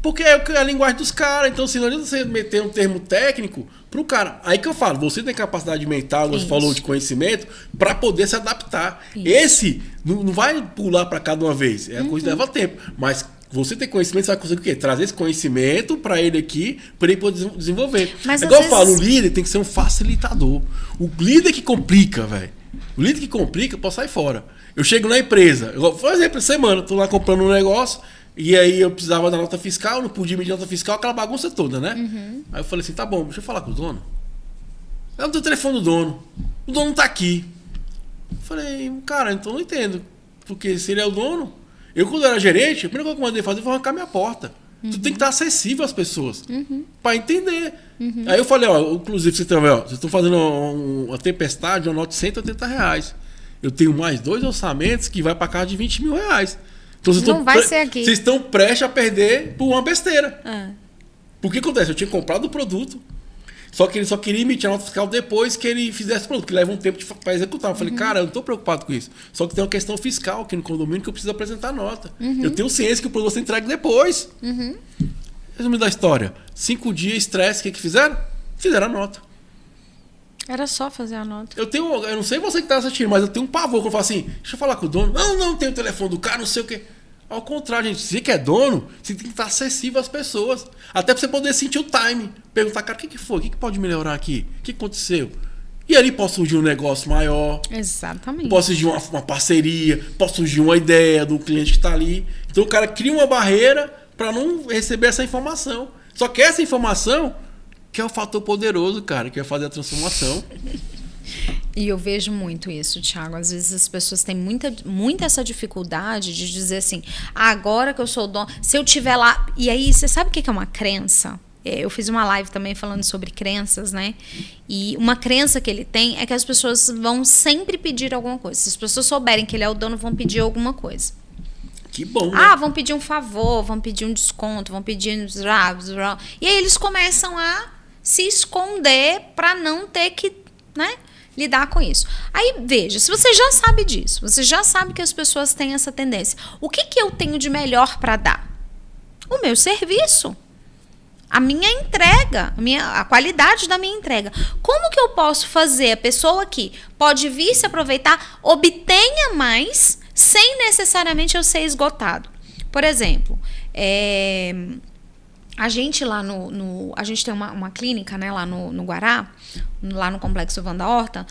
Porque é a linguagem dos caras. Então, se não adianta você meter um termo técnico pro cara. Aí que eu falo, você tem capacidade mental, você falou de conhecimento, para poder se adaptar. Isso. Esse não vai pular para cá de uma vez. É a coisa que leva tempo. Mas você tem conhecimento, você vai conseguir o quê? Trazer esse conhecimento para ele aqui, para ele poder desenvolver. Mas igual eu falo, o líder tem que ser um facilitador. O líder que complica, velho. O líder que complica, pode sair fora. Eu chego na empresa, por exemplo, semana, tô lá comprando um negócio, e aí eu precisava da nota fiscal, não podia medir nota fiscal, aquela bagunça toda, né? Aí eu falei assim, tá bom, deixa eu falar com o dono. Eu não tenho o telefone do dono. O dono tá aqui. Eu falei, cara, então não entendo. Porque se ele é o dono... Eu, quando era gerente, a primeira coisa que eu mandei fazer foi arrancar minha porta. Tu tem que estar acessível às pessoas para entender. Aí eu falei, inclusive, vocês estão fazendo uma tempestade, uma nota de R$180. eu tenho mais 2 orçamentos que vai para casa de 20 mil reais. Então, não vai ser aqui. Vocês estão prestes a perder por uma besteira. É. Por que acontece? Eu tinha comprado o produto, só que ele só queria emitir a nota fiscal depois que ele fizesse o produto, que leva um tempo para executar. Eu falei, cara, eu não estou preocupado com isso. Só que tem uma questão fiscal aqui no condomínio que eu preciso apresentar a nota. Eu tenho ciência que o produto você entrega depois. Resumindo a história, 5 dias, estresse, o que fizeram? Fizeram a nota. Era só fazer a nota. Eu não sei você que tá assistindo, mas eu tenho um pavor. Quando eu falo assim, deixa eu falar com o dono. Não tem o telefone do cara, não sei o quê. Ao contrário, gente, você que é dono, você tem que estar acessível às pessoas. Até pra você poder sentir o time. Perguntar, cara, o que foi? O que pode melhorar aqui? O que aconteceu? E ali pode surgir um negócio maior. Exatamente. Pode surgir uma parceria, pode surgir uma ideia do cliente que está ali. Então o cara cria uma barreira para não receber essa informação. Só que essa informação que é o fator poderoso, cara, que vai fazer a transformação. E eu vejo muito isso, Thiago. Às vezes as pessoas têm muita essa dificuldade de dizer assim, agora que eu sou o dono, se eu tiver lá... E aí, você sabe o que é uma crença? Eu fiz uma live também falando sobre crenças, né? E uma crença que ele tem é que as pessoas vão sempre pedir alguma coisa. Se as pessoas souberem que ele é o dono, vão pedir alguma coisa. Que bom, né? Vão pedir um favor, vão pedir um desconto, vão pedir... E aí eles começam a se esconder para não ter que, né, lidar com isso. Aí, veja, se você já sabe disso, você já sabe que as pessoas têm essa tendência, o que eu tenho de melhor para dar? O meu serviço. A minha entrega, a qualidade da minha entrega. Como que eu posso fazer a pessoa que pode vir se aproveitar, obtenha mais, sem necessariamente eu ser esgotado? Por exemplo, a gente lá a gente tem uma clínica, né, lá no Guará, lá no Complexo Wanda Horta.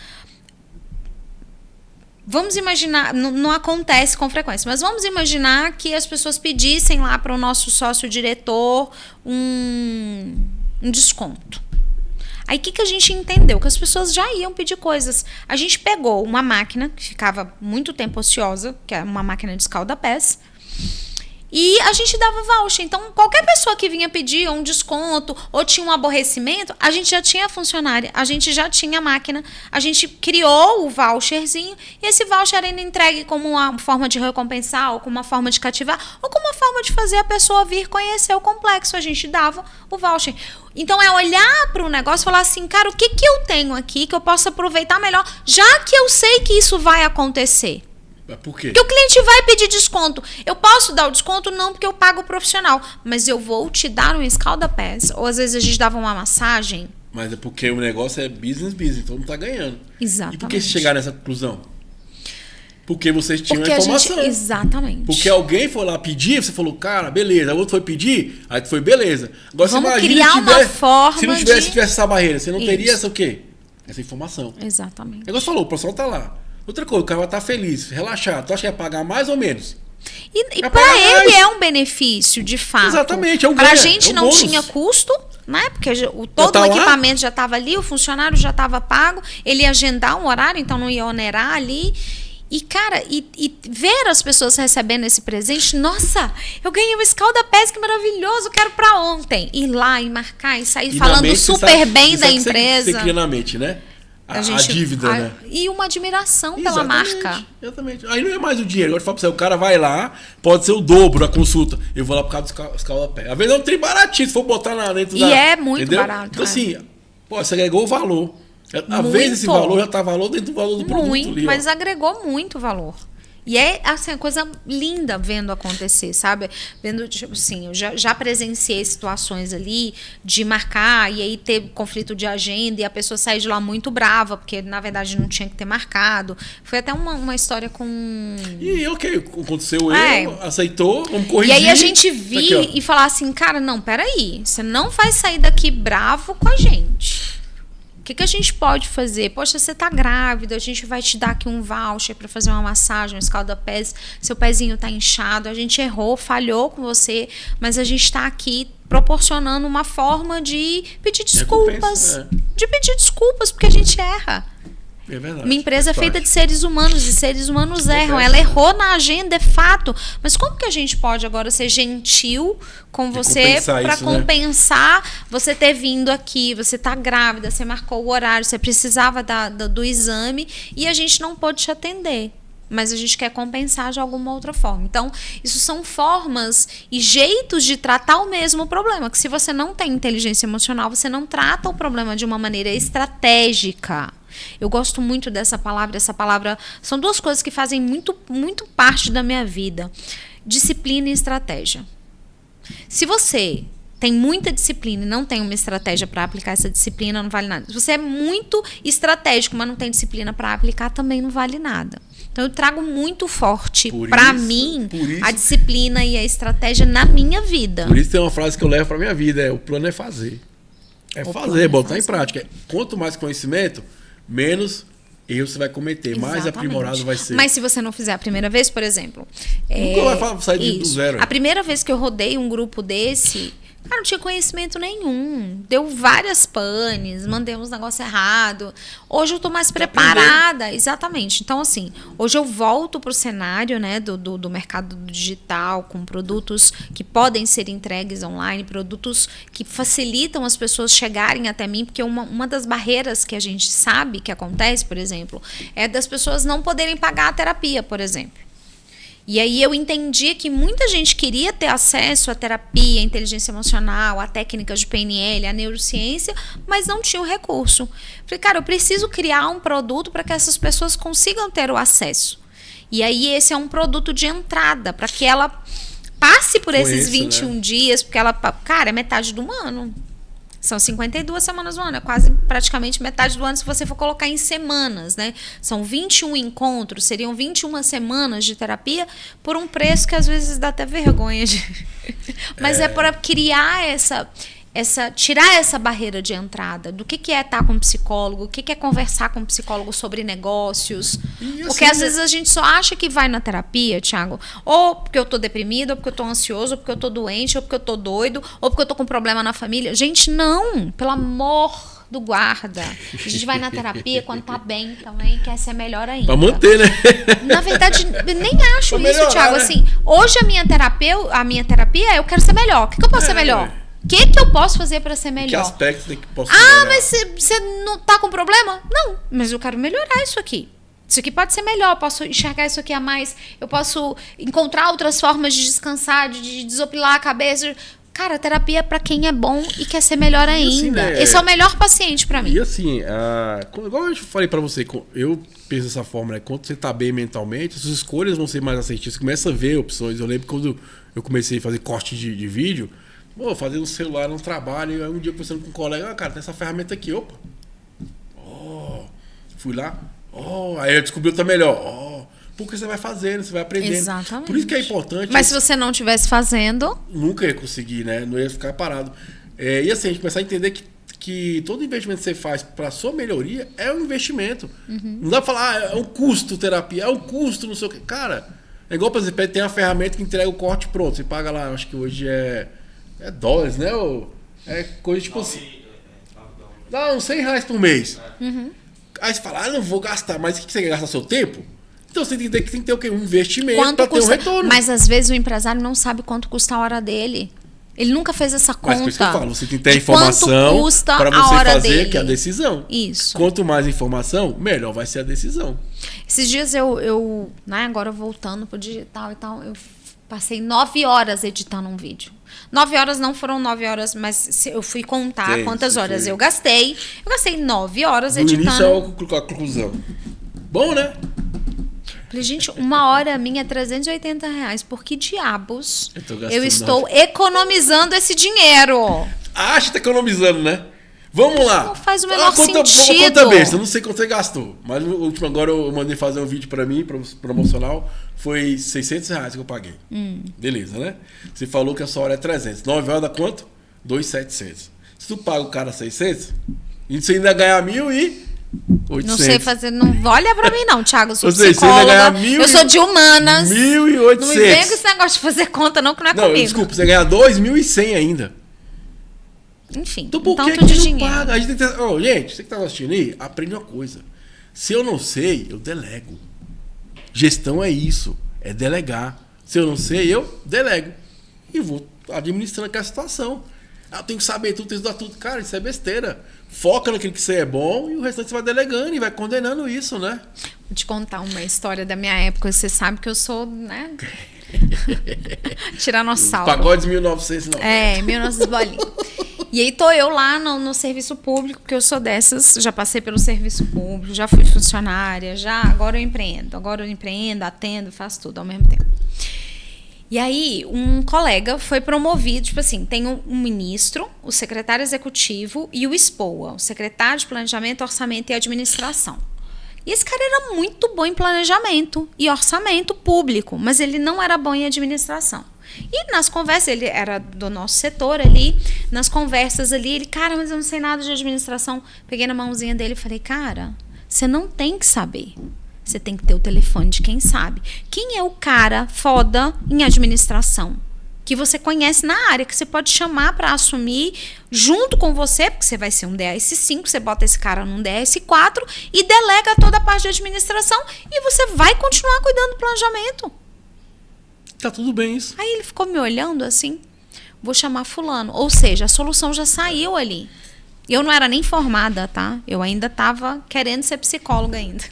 Vamos imaginar, não acontece com frequência, mas vamos imaginar que as pessoas pedissem lá para o nosso sócio-diretor um desconto. Aí o que a gente entendeu? Que as pessoas já iam pedir coisas. A gente pegou uma máquina que ficava muito tempo ociosa, que é uma máquina de escalda-pés, e a gente dava voucher. Então, qualquer pessoa que vinha pedir um desconto ou tinha um aborrecimento, a gente já tinha funcionária, a gente já tinha máquina, a gente criou o voucherzinho e esse voucher era entregue como uma forma de recompensar, ou como uma forma de cativar, ou como uma forma de fazer a pessoa vir conhecer o complexo. A gente dava o voucher. Então, é olhar para o negócio e falar assim, cara, o que eu tenho aqui que eu posso aproveitar melhor, já que eu sei que isso vai acontecer? Por quê? Porque o cliente vai pedir desconto. Eu posso dar o desconto? Não, porque eu pago o profissional. Mas eu vou te dar um escalda-pés. Ou às vezes a gente dava uma massagem. Mas é porque o negócio é business, todo mundo tá ganhando. Exatamente. E por que chegar nessa conclusão? Porque vocês tinham a informação. Exatamente. Porque alguém foi lá pedir, você falou, cara, beleza. O outro foi pedir, aí tu foi, beleza. Agora vamos você criar uma forma se não tivesse essa barreira, você não teria essa o quê? Essa informação. Exatamente. Agora você falou, o profissional tá lá. Outra coisa, o cara vai estar feliz, relaxado. Tu acha que vai pagar mais ou menos? E para ele é um benefício, de fato. Exatamente, é um ganho. Para a é gente um não bônus. tinha custo, né? Porque todo o equipamento já estava ali, o funcionário já estava pago, ele ia agendar um horário, então não ia onerar ali. E, cara, e ver as pessoas recebendo esse presente, nossa, eu ganhei um escalda-pés, que maravilhoso, quero para ontem. Ir lá e marcar e sair falando super bem da empresa. Você cria na mente, né? A dívida, né? E uma admiração pela marca. Exatamente. Aí não é mais o dinheiro. Agora fala pra você, o cara vai lá, pode ser o dobro da consulta. Eu vou lá por causa do escalda-pé. Às vezes é um trem baratinho, se for botar dentro da... E é muito entendeu? barato. Então assim, você agregou o valor. Às vezes esse valor já tá valor dentro do valor do produto ali. Mas agregou muito valor. E é assim, a coisa linda vendo acontecer, sabe? Vendo, tipo assim, eu já presenciei situações ali de marcar e aí ter conflito de agenda e a pessoa sair de lá muito brava, porque na verdade não tinha que ter marcado. Foi até uma história com... E ok, aconteceu aceitou, vamos corrigir. E aí a gente vir e falar assim, cara, não, peraí, você não vai sair daqui bravo com a gente. O que a gente pode fazer? Poxa, você tá grávida, a gente vai te dar aqui um voucher para fazer uma massagem, um escalda-pés, seu pezinho tá inchado, a gente errou, falhou com você, mas a gente tá aqui proporcionando uma forma de pedir desculpas. De pedir desculpas, porque a gente erra. É verdade. Minha empresa é feita de seres humanos e seres humanos erram. Ela errou na agenda, é fato. Mas como que a gente pode agora ser gentil com você para compensar você ter vindo aqui, você tá grávida, você marcou o horário, você precisava do exame e a gente não pôde te atender. Mas a gente quer compensar de alguma outra forma. Então, isso são formas e jeitos de tratar o mesmo problema. Que se você não tem inteligência emocional, você não trata o problema de uma maneira estratégica. Eu gosto muito dessa palavra. Essa palavra são duas coisas que fazem muito, muito parte da minha vida. Disciplina e estratégia. Se você tem muita disciplina e não tem uma estratégia para aplicar essa disciplina, não vale nada. Se você é muito estratégico, mas não tem disciplina para aplicar, também não vale nada. Então, eu trago muito forte para mim a disciplina e a estratégia na minha vida. Por isso tem uma frase que eu levo para minha vida, o plano é fazer. É fazer, botar em prática. Quanto mais conhecimento, menos erro você vai cometer, mais aprimorado vai ser. Mas se você não fizer a primeira vez, por exemplo... Nunca vai sair do zero. A primeira vez que eu rodei um grupo desse... Cara, não tinha conhecimento nenhum. Deu várias panes, mandei uns negócios errados. Hoje eu tô mais preparada. Exatamente. Então, assim, hoje eu volto pro cenário, né, do mercado digital, com produtos que podem ser entregues online, produtos que facilitam as pessoas chegarem até mim, porque uma das barreiras que a gente sabe que acontece, por exemplo, é das pessoas não poderem pagar a terapia, por exemplo. E aí eu entendi que muita gente queria ter acesso à terapia, à inteligência emocional, a técnicas de PNL, à neurociência, mas não tinha o recurso. Falei, cara, eu preciso criar um produto para que essas pessoas consigam ter o acesso. E aí esse é um produto de entrada, para que ela passe por esses 21 dias, porque ela, cara, é metade do ano. São 52 semanas do ano, é quase praticamente metade do ano se você for colocar em semanas, né? São 21 encontros, seriam 21 semanas de terapia por um preço que às vezes dá até vergonha de... Mas é para criar tirar essa barreira de entrada do que é estar com um psicólogo, o que é conversar com um psicólogo sobre negócios. Assim, porque às vezes a gente só acha que vai na terapia, Thiago, ou porque eu tô deprimido, ou porque eu tô ansioso, ou porque eu tô doente, ou porque eu tô doido, ou porque eu tô com problema na família. Gente, não, pelo amor do guarda. A gente vai na terapia quando tá bem também, quer ser melhor ainda. Pra manter, né? Na verdade, nem acho isso, melhorar, Thiago. Né? Assim, hoje a minha terapia é eu quero ser melhor. O que eu posso ser melhor? O que eu posso fazer para ser melhor? Que aspecto que posso melhorar? Mas você não tá com problema? Não, mas eu quero melhorar isso aqui. Isso aqui pode ser melhor, eu posso enxergar isso aqui a mais, eu posso encontrar outras formas de descansar, de desopilar a cabeça. Cara, a terapia é pra quem é bom e quer ser melhor ainda. Assim, né? Esse é o melhor paciente pra mim. E assim, igual eu falei pra você, eu penso dessa forma, né? Quando você tá bem mentalmente, as suas escolhas vão ser mais assertivas. Você começa a ver opções. Eu lembro quando eu comecei a fazer corte de vídeo, fazer no celular, no trabalho, aí um dia conversando com um colega, cara, tem essa ferramenta aqui, opa. Fui lá, aí eu descobri outra melhor. Porque você vai fazendo, você vai aprendendo. Exatamente. Por isso que é importante. Mas se você não estivesse fazendo... Nunca ia conseguir, né? Não ia ficar parado. E assim, a gente começar a entender que todo investimento que você faz para sua melhoria é um investimento. Uhum. Não dá pra falar, é um custo terapia, é um custo, não sei o quê. Cara, é igual, por exemplo, tem uma ferramenta que entrega o corte pronto. Você paga lá, acho que hoje é dólares, né? É coisa tipo assim. Dá uns R$100 por mês. Uhum. Aí você fala, não vou gastar, mas o que você quer gastar seu tempo? Então você tem que ter o quê? Um investimento para ter um retorno. Mas às vezes o empresário não sabe quanto custa a hora dele. Ele nunca fez essa conta. Mas por isso que eu falo, você tem que ter a informação para você fazer dele. Que é a decisão. Isso. Quanto mais informação, melhor vai ser a decisão. Esses dias eu né, agora voltando pro digital e tal, eu passei 9 horas editando um vídeo. 9 horas não foram 9 horas, mas eu fui contar quantas horas eu gastei. Eu gastei 9 horas editando. No início é a conclusão. Bom, né? Falei, gente, 1 hora minha é R$380. Por que diabos eu estou economizando esse dinheiro? Acha que tá economizando, né? Vamos lá. Não faz o menor sentido. Uma conta besta, eu não sei quanto você gastou. Mas o último agora eu mandei fazer um vídeo pra mim, promocional. Foi R$600 que eu paguei. Beleza, né? Você falou que a sua hora é 300. 9 horas dá quanto? 2.700. Se tu paga o cara 600, e você ainda ganha 1.800. Não sei fazer, não olha pra mim não, Thiago, eu sou psicóloga, eu sou de humanas. 1.800. Não me venha com esse negócio de fazer conta não, que não é comigo. Desculpa, você ganha 2.100 ainda. Enfim, então por que de dinheiro. Paga? A gente tem que gente, você que tá assistindo aí, aprende uma coisa. Se eu não sei, eu delego. Gestão é isso, é delegar. Se eu não sei, eu delego. E vou administrando aquela situação. Eu tenho que saber tudo, tenho que estudar tudo. Cara, isso é besteira. Foca naquilo que você é bom e o restante você vai delegando e vai condenando isso, né? Vou te contar uma história da minha época. Você sabe que eu sou, né? Tiranossauro. Pagodes 1990. 1900 bolinhas. E aí tô eu lá no serviço público, porque eu sou dessas, já passei pelo serviço público, já fui funcionária, agora eu empreendo, atendo, faço tudo ao mesmo tempo. E aí, um colega foi promovido, tipo assim, tem um ministro, o secretário executivo e o SPOA, o secretário de Planejamento, Orçamento e Administração. E esse cara era muito bom em planejamento e orçamento público, mas ele não era bom em administração. E nas conversas, ele era do nosso setor ali, nas conversas ali, ele, cara, mas eu não sei nada de administração. Peguei na mãozinha dele e falei, cara, você não tem que saber. Você tem que ter o telefone de quem sabe. Quem é o cara foda em administração? Que você conhece na área, que você pode chamar para assumir junto com você, porque você vai ser um DS5, você bota esse cara num DS4 e delega toda a parte de administração e você vai continuar cuidando do planejamento. Tá tudo bem isso. Aí ele ficou me olhando assim, vou chamar fulano. Ou seja, a solução já saiu ali. Eu não era nem formada, tá? Eu ainda tava querendo ser psicóloga ainda.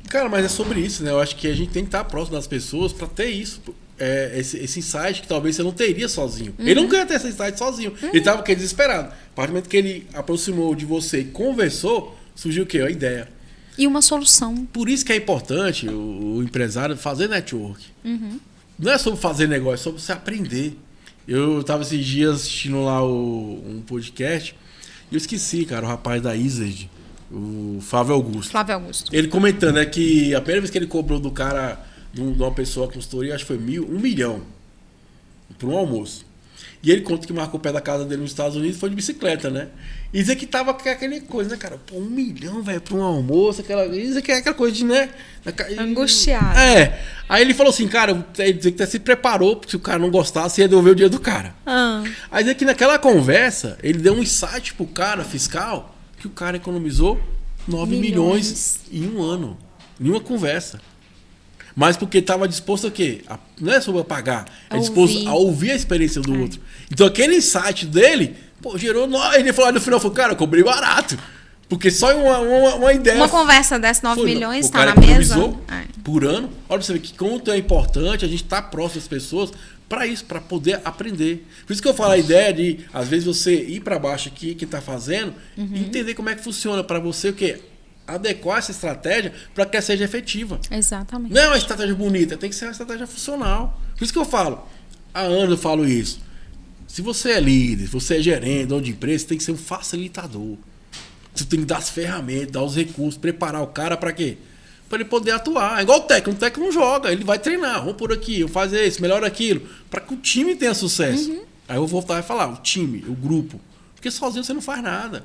Cara, mas é sobre isso, né? Eu acho que a gente tem que estar próximo das pessoas para ter isso. Esse insight que talvez você não teria sozinho. Ele não queria ter esse insight sozinho. Ele estava desesperado. A partir do momento que ele aproximou de você e conversou, surgiu o quê? A ideia. E uma solução. Por isso que é importante o empresário fazer network. Não é sobre fazer negócio, é sobre você aprender. Eu estava esses dias assistindo lá um podcast e eu esqueci, cara, o rapaz da Ized, o Flávio Augusto. Ele comentando que a primeira vez que ele cobrou do cara, de uma pessoa, a consultoria, acho que foi 1 milhão por um almoço. E ele conta que marcou o pé da casa dele nos Estados Unidos, foi de bicicleta, né? E dizer que tava com aquela coisa, né, cara? Pô, 1 milhão, velho, pra um almoço, dizer que é aquela coisa de, né? Angustiado. Aí ele falou assim, cara, ele dizer que se preparou, porque se o cara não gostasse, ia devolver o dinheiro do cara. Aí dizer que naquela conversa, ele deu um insight pro cara fiscal, que o cara economizou 9 milhões em um ano. Em uma conversa. Mas porque estava disposto a quê? Não é sobre pagar, é disposto a ouvir a experiência do outro. Então aquele insight dele, pô, gerou... Ele falou no final, cara, eu cobrei barato. Porque só uma ideia... Uma conversa dessa, 9 milhões, está na mesa. Por ano. Olha pra você ver que quanto é importante a gente estar próximo das pessoas para isso, para poder aprender. Por isso que eu falo a ideia de, às vezes, você ir para baixo aqui, quem está fazendo, e entender como é que funciona para você, o quê? Adequar essa estratégia para que ela seja efetiva. Exatamente. Não é uma estratégia bonita, tem que ser uma estratégia funcional. Por isso que eu falo, há anos eu falo isso. Se você é líder, se você é gerente, dono de empresa, você tem que ser um facilitador. Você tem que dar as ferramentas, dar os recursos, preparar o cara para quê? Para ele poder atuar. É igual o técnico não joga, ele vai treinar, vamos por aqui, vamos fazer isso, melhor aquilo, para que o time tenha sucesso. Aí eu vou voltar e falar, o time, o grupo. Porque sozinho você não faz nada.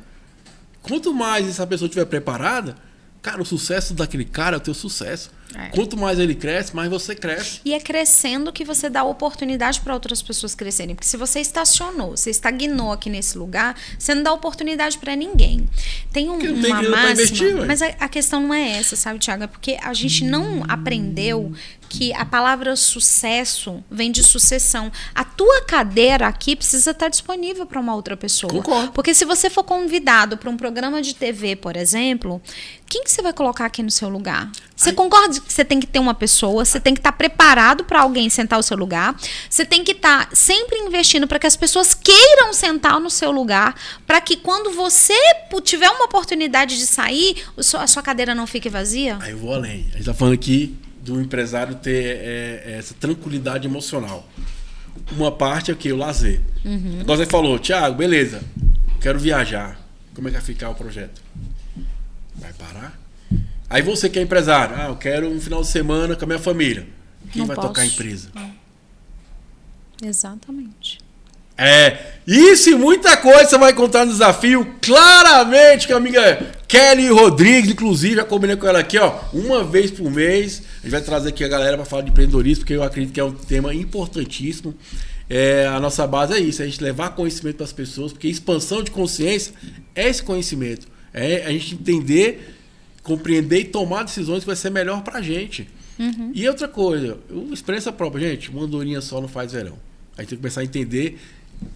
Quanto mais essa pessoa estiver preparada, cara, o sucesso daquele cara é o teu sucesso. Quanto mais ele cresce, mais você cresce. E é crescendo que você dá oportunidade para outras pessoas crescerem. Porque se você estacionou, você estagnou aqui nesse lugar, você não dá oportunidade para ninguém. Tem uma máxima, investir, mas a questão não é essa, sabe, Thiago? É porque a gente não aprendeu que a palavra sucesso vem de sucessão. A tua cadeira aqui precisa estar disponível para uma outra pessoa. Concordo. Porque se você for convidado para um programa de TV, por exemplo, quem que você vai colocar aqui no seu lugar? Você concorda que você tem que ter uma pessoa, você tem que estar preparado para alguém sentar no seu lugar, você tem que estar sempre investindo para que as pessoas queiram sentar no seu lugar, para que quando você tiver uma oportunidade de sair, a sua cadeira não fique vazia? Aí eu vou além. A gente está falando aqui do empresário ter essa tranquilidade emocional. Uma parte é o quê? O lazer. Agora você falou, Thiago, beleza, quero viajar. Como é que vai ficar o projeto? Vai parar? Aí você que é empresário, eu quero um final de semana com a minha família. Quem vai tocar a empresa? Exatamente. Isso e muita coisa você vai encontrar no desafio, claramente, com a amiga Kelly Rodrigues, inclusive, já combinei com ela aqui, uma vez por mês. A gente vai trazer aqui a galera para falar de empreendedorismo, porque eu acredito que é um tema importantíssimo. A nossa base é isso, a gente levar conhecimento para as pessoas, porque expansão de consciência é esse conhecimento. É a gente entender compreender e tomar decisões que vai ser melhor pra gente. E outra coisa, experiência própria, gente, uma andorinha só não faz verão. Aí tem que começar a entender,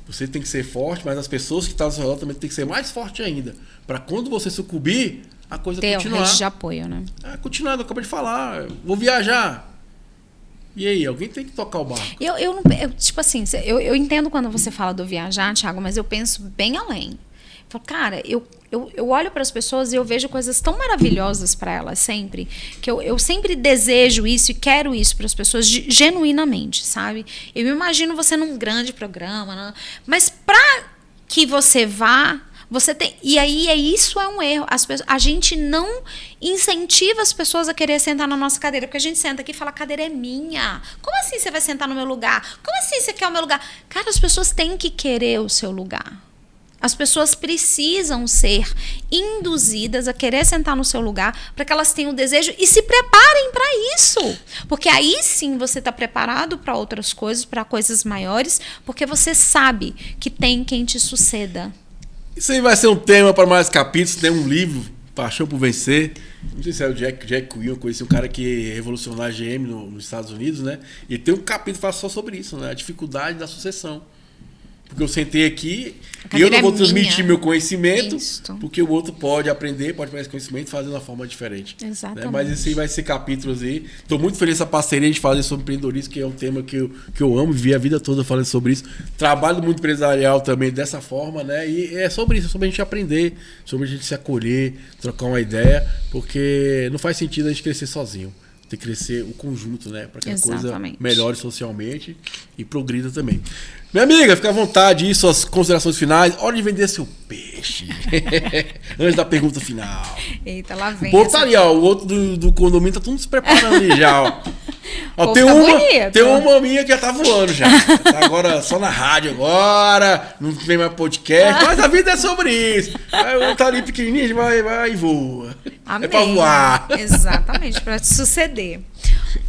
você tem que ser forte, mas as pessoas que estão ao seu redor também tem que ser mais forte ainda. Pra quando você sucumbir, a coisa Ter continuar. rede de apoio, né? Continuando, eu acabei de falar, vou viajar. E aí, alguém tem que tocar o barco. Tipo assim, eu entendo quando você fala do viajar, Thiago, mas eu penso bem além. Eu falo, cara, eu olho para as pessoas e eu vejo coisas tão maravilhosas para elas sempre, que eu sempre desejo isso e quero isso para as pessoas genuinamente, sabe? Eu imagino você num grande programa, né? Mas para que você vá, você tem. E aí isso é um erro. A gente não incentiva as pessoas a querer sentar na nossa cadeira, porque a gente senta aqui e fala, a cadeira é minha. Como assim você vai sentar no meu lugar? Como assim você quer o meu lugar? Cara, as pessoas têm que querer o seu lugar. As pessoas precisam ser induzidas a querer sentar no seu lugar para que elas tenham o desejo e se preparem para isso. Porque aí sim você está preparado para outras coisas, para coisas maiores, porque você sabe que tem quem te suceda. Isso aí vai ser um tema para mais capítulos. Tem um livro, Paixão por Vencer. Não sei se é o Jack Quill, eu conheci um cara que revolucionou a GM nos Estados Unidos, né? E tem um capítulo que fala só sobre isso, né? A dificuldade da sucessão. Porque eu sentei aqui e eu não vou transmitir meu conhecimento, porque o outro pode aprender, pode pegar esse conhecimento fazendo de uma forma diferente. Exatamente. Né? Mas esse aí vai ser capítulos aí. Estou muito feliz essa parceria de fazer sobre empreendedorismo, que é um tema que eu amo, vivi a vida toda falando sobre isso. Trabalho muito empresarial também dessa forma, né? E é sobre isso, sobre a gente aprender, sobre a gente se acolher, trocar uma ideia, porque não faz sentido a gente crescer sozinho. Tem que crescer o conjunto, né? Para que a coisa melhore socialmente e progrida também. Minha amiga, fica à vontade aí, suas considerações finais. Hora de vender seu peixe. Antes da pergunta final. Eita, lá vem. O povo tá ali, ó. O outro do condomínio tá tudo se preparando ali já, ó. Ó, tem uma minha que já tá voando já. Tá agora só na rádio agora. Não tem mais podcast. Mas a vida é sobre isso. Aí o tá ali pequenininho, vai e voa. Amém. É pra voar. Exatamente, pra te suceder.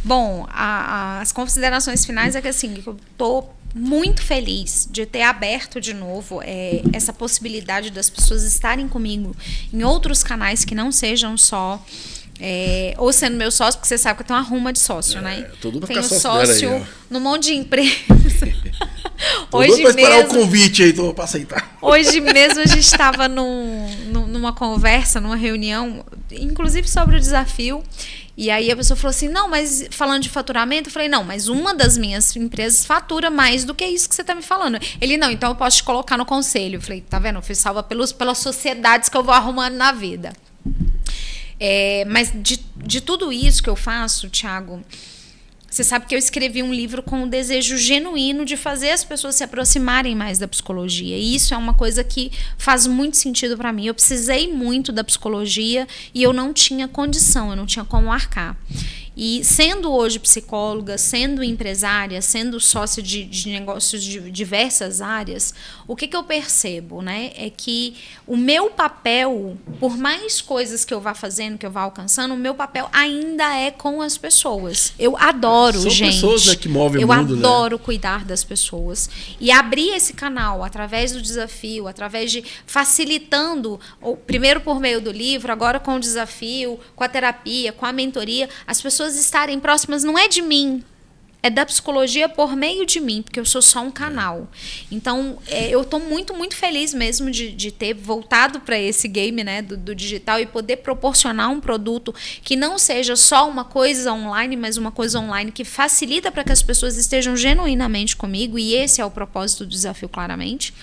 Bom, as considerações finais é que assim, eu tô muito feliz de ter aberto de novo essa possibilidade das pessoas estarem comigo em outros canais que não sejam só ou sendo meu sócio, porque você sabe que eu tenho uma ruma de sócio, né? Tenho sócio aí, num monte de empresa. Hoje mesmo, esperar o convite aí, tô pra aceitar. Hoje mesmo a gente estava numa conversa, numa reunião, inclusive sobre o desafio. E aí a pessoa falou assim, não, mas falando de faturamento, eu falei, não, mas uma das minhas empresas fatura mais do que isso que você está me falando. Ele, não, então eu posso te colocar no conselho. Eu falei, tá vendo? Eu fui salva pelas sociedades que eu vou arrumando na vida. Mas de tudo isso que eu faço, Thiago, você sabe que eu escrevi um livro com o desejo genuíno de fazer as pessoas se aproximarem mais da psicologia. E isso é uma coisa que faz muito sentido para mim. Eu precisei muito da psicologia e eu não tinha condição, eu não tinha como arcar. E sendo hoje psicóloga, sendo empresária, sendo sócia de negócios de diversas áreas, o que eu percebo, né, é que o meu papel, por mais coisas que eu vá fazendo, que eu vá alcançando, o meu papel ainda é com as pessoas. Eu adoro, São gente. São pessoas, né, que movem o mundo, eu adoro cuidar das pessoas. E abrir esse canal através do desafio, através de facilitando, primeiro por meio do livro, agora com o desafio, com a terapia, com a mentoria, as pessoas estarem próximas não é de mim, é da psicologia por meio de mim, porque eu sou só um canal. Então, eu estou muito, muito feliz mesmo de ter voltado para esse game, né, do digital e poder proporcionar um produto que não seja só uma coisa online, mas uma coisa online que facilita para que as pessoas estejam genuinamente comigo, e esse é o propósito do desafio, claramente,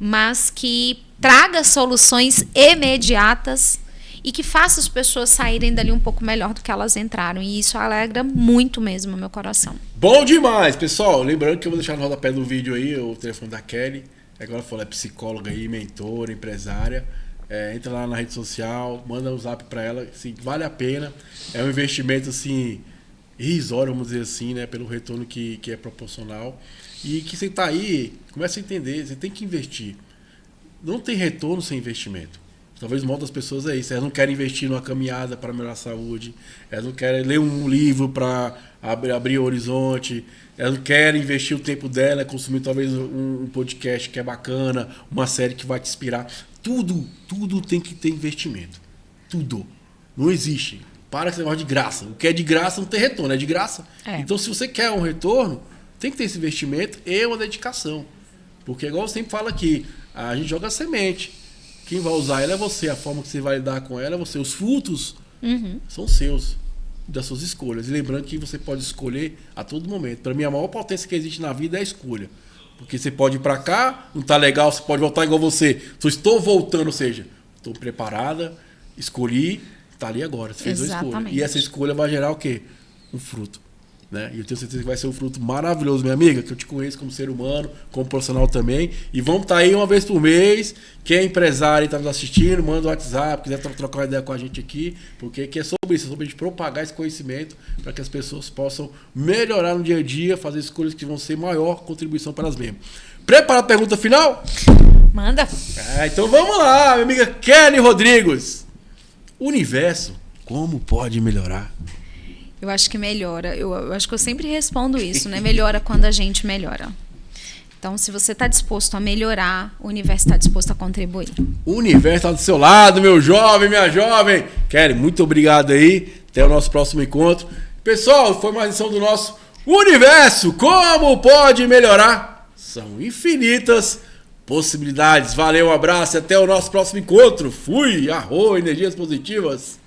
mas que traga soluções imediatas e que faça as pessoas saírem dali um pouco melhor do que elas entraram. E isso alegra muito mesmo o meu coração. Bom demais, pessoal. Lembrando que eu vou deixar no rodapé do vídeo aí o telefone da Kelly. Agora falou, é psicóloga aí, mentora, empresária. Entra lá na rede social, manda um zap pra ela. Assim, vale a pena. É um investimento assim, irrisório, vamos dizer assim, né? Pelo retorno que é proporcional. E que você tá aí, começa a entender, você tem que investir. Não tem retorno sem investimento. Talvez o modo das pessoas é isso. Elas não querem investir numa caminhada para melhorar a saúde. Elas não querem ler um livro para abrir o horizonte. Elas não querem investir o tempo dela, consumir talvez um podcast que é bacana, uma série que vai te inspirar. Tudo tem que ter investimento. Tudo. Não existe. Para com esse negócio de graça. O que é de graça não tem retorno, é de graça. Então, se você quer um retorno, tem que ter esse investimento e uma dedicação. Porque, igual eu sempre falo aqui, a gente joga semente. Quem vai usar ela é você. A forma que você vai lidar com ela é você. Os frutos são seus, das suas escolhas. E lembrando que você pode escolher a todo momento. Para mim, a maior potência que existe na vida é a escolha. Porque você pode ir para cá, não tá legal, você pode voltar igual você. Só estou voltando, ou seja, estou preparada, escolhi, tá ali agora. Você fez uma escolha. E essa escolha vai gerar o quê? Um fruto. Né? E eu tenho certeza que vai ser um fruto maravilhoso, minha amiga, que eu te conheço como ser humano, como profissional também. E vamos estar aí uma vez por mês. Quem é empresário e está nos assistindo, manda o WhatsApp, quiser trocar uma ideia com a gente aqui, porque é sobre isso, é sobre a gente propagar esse conhecimento para que as pessoas possam melhorar no dia a dia, fazer escolhas que vão ser maior contribuição para elas mesmas. Prepara a pergunta final? Manda. Então vamos lá, minha amiga Kelly Rodrigues. O universo, como pode melhorar? Eu acho que melhora. Eu acho que eu sempre respondo isso, né? Melhora quando a gente melhora. Então, se você está disposto a melhorar, o universo está disposto a contribuir. O universo está do seu lado, meu jovem, minha jovem. Kelly, muito obrigado aí. Até o nosso próximo encontro. Pessoal, foi mais uma edição do nosso Universo. Como pode melhorar? São infinitas possibilidades. Valeu, um abraço e até o nosso próximo encontro. Fui, energias positivas.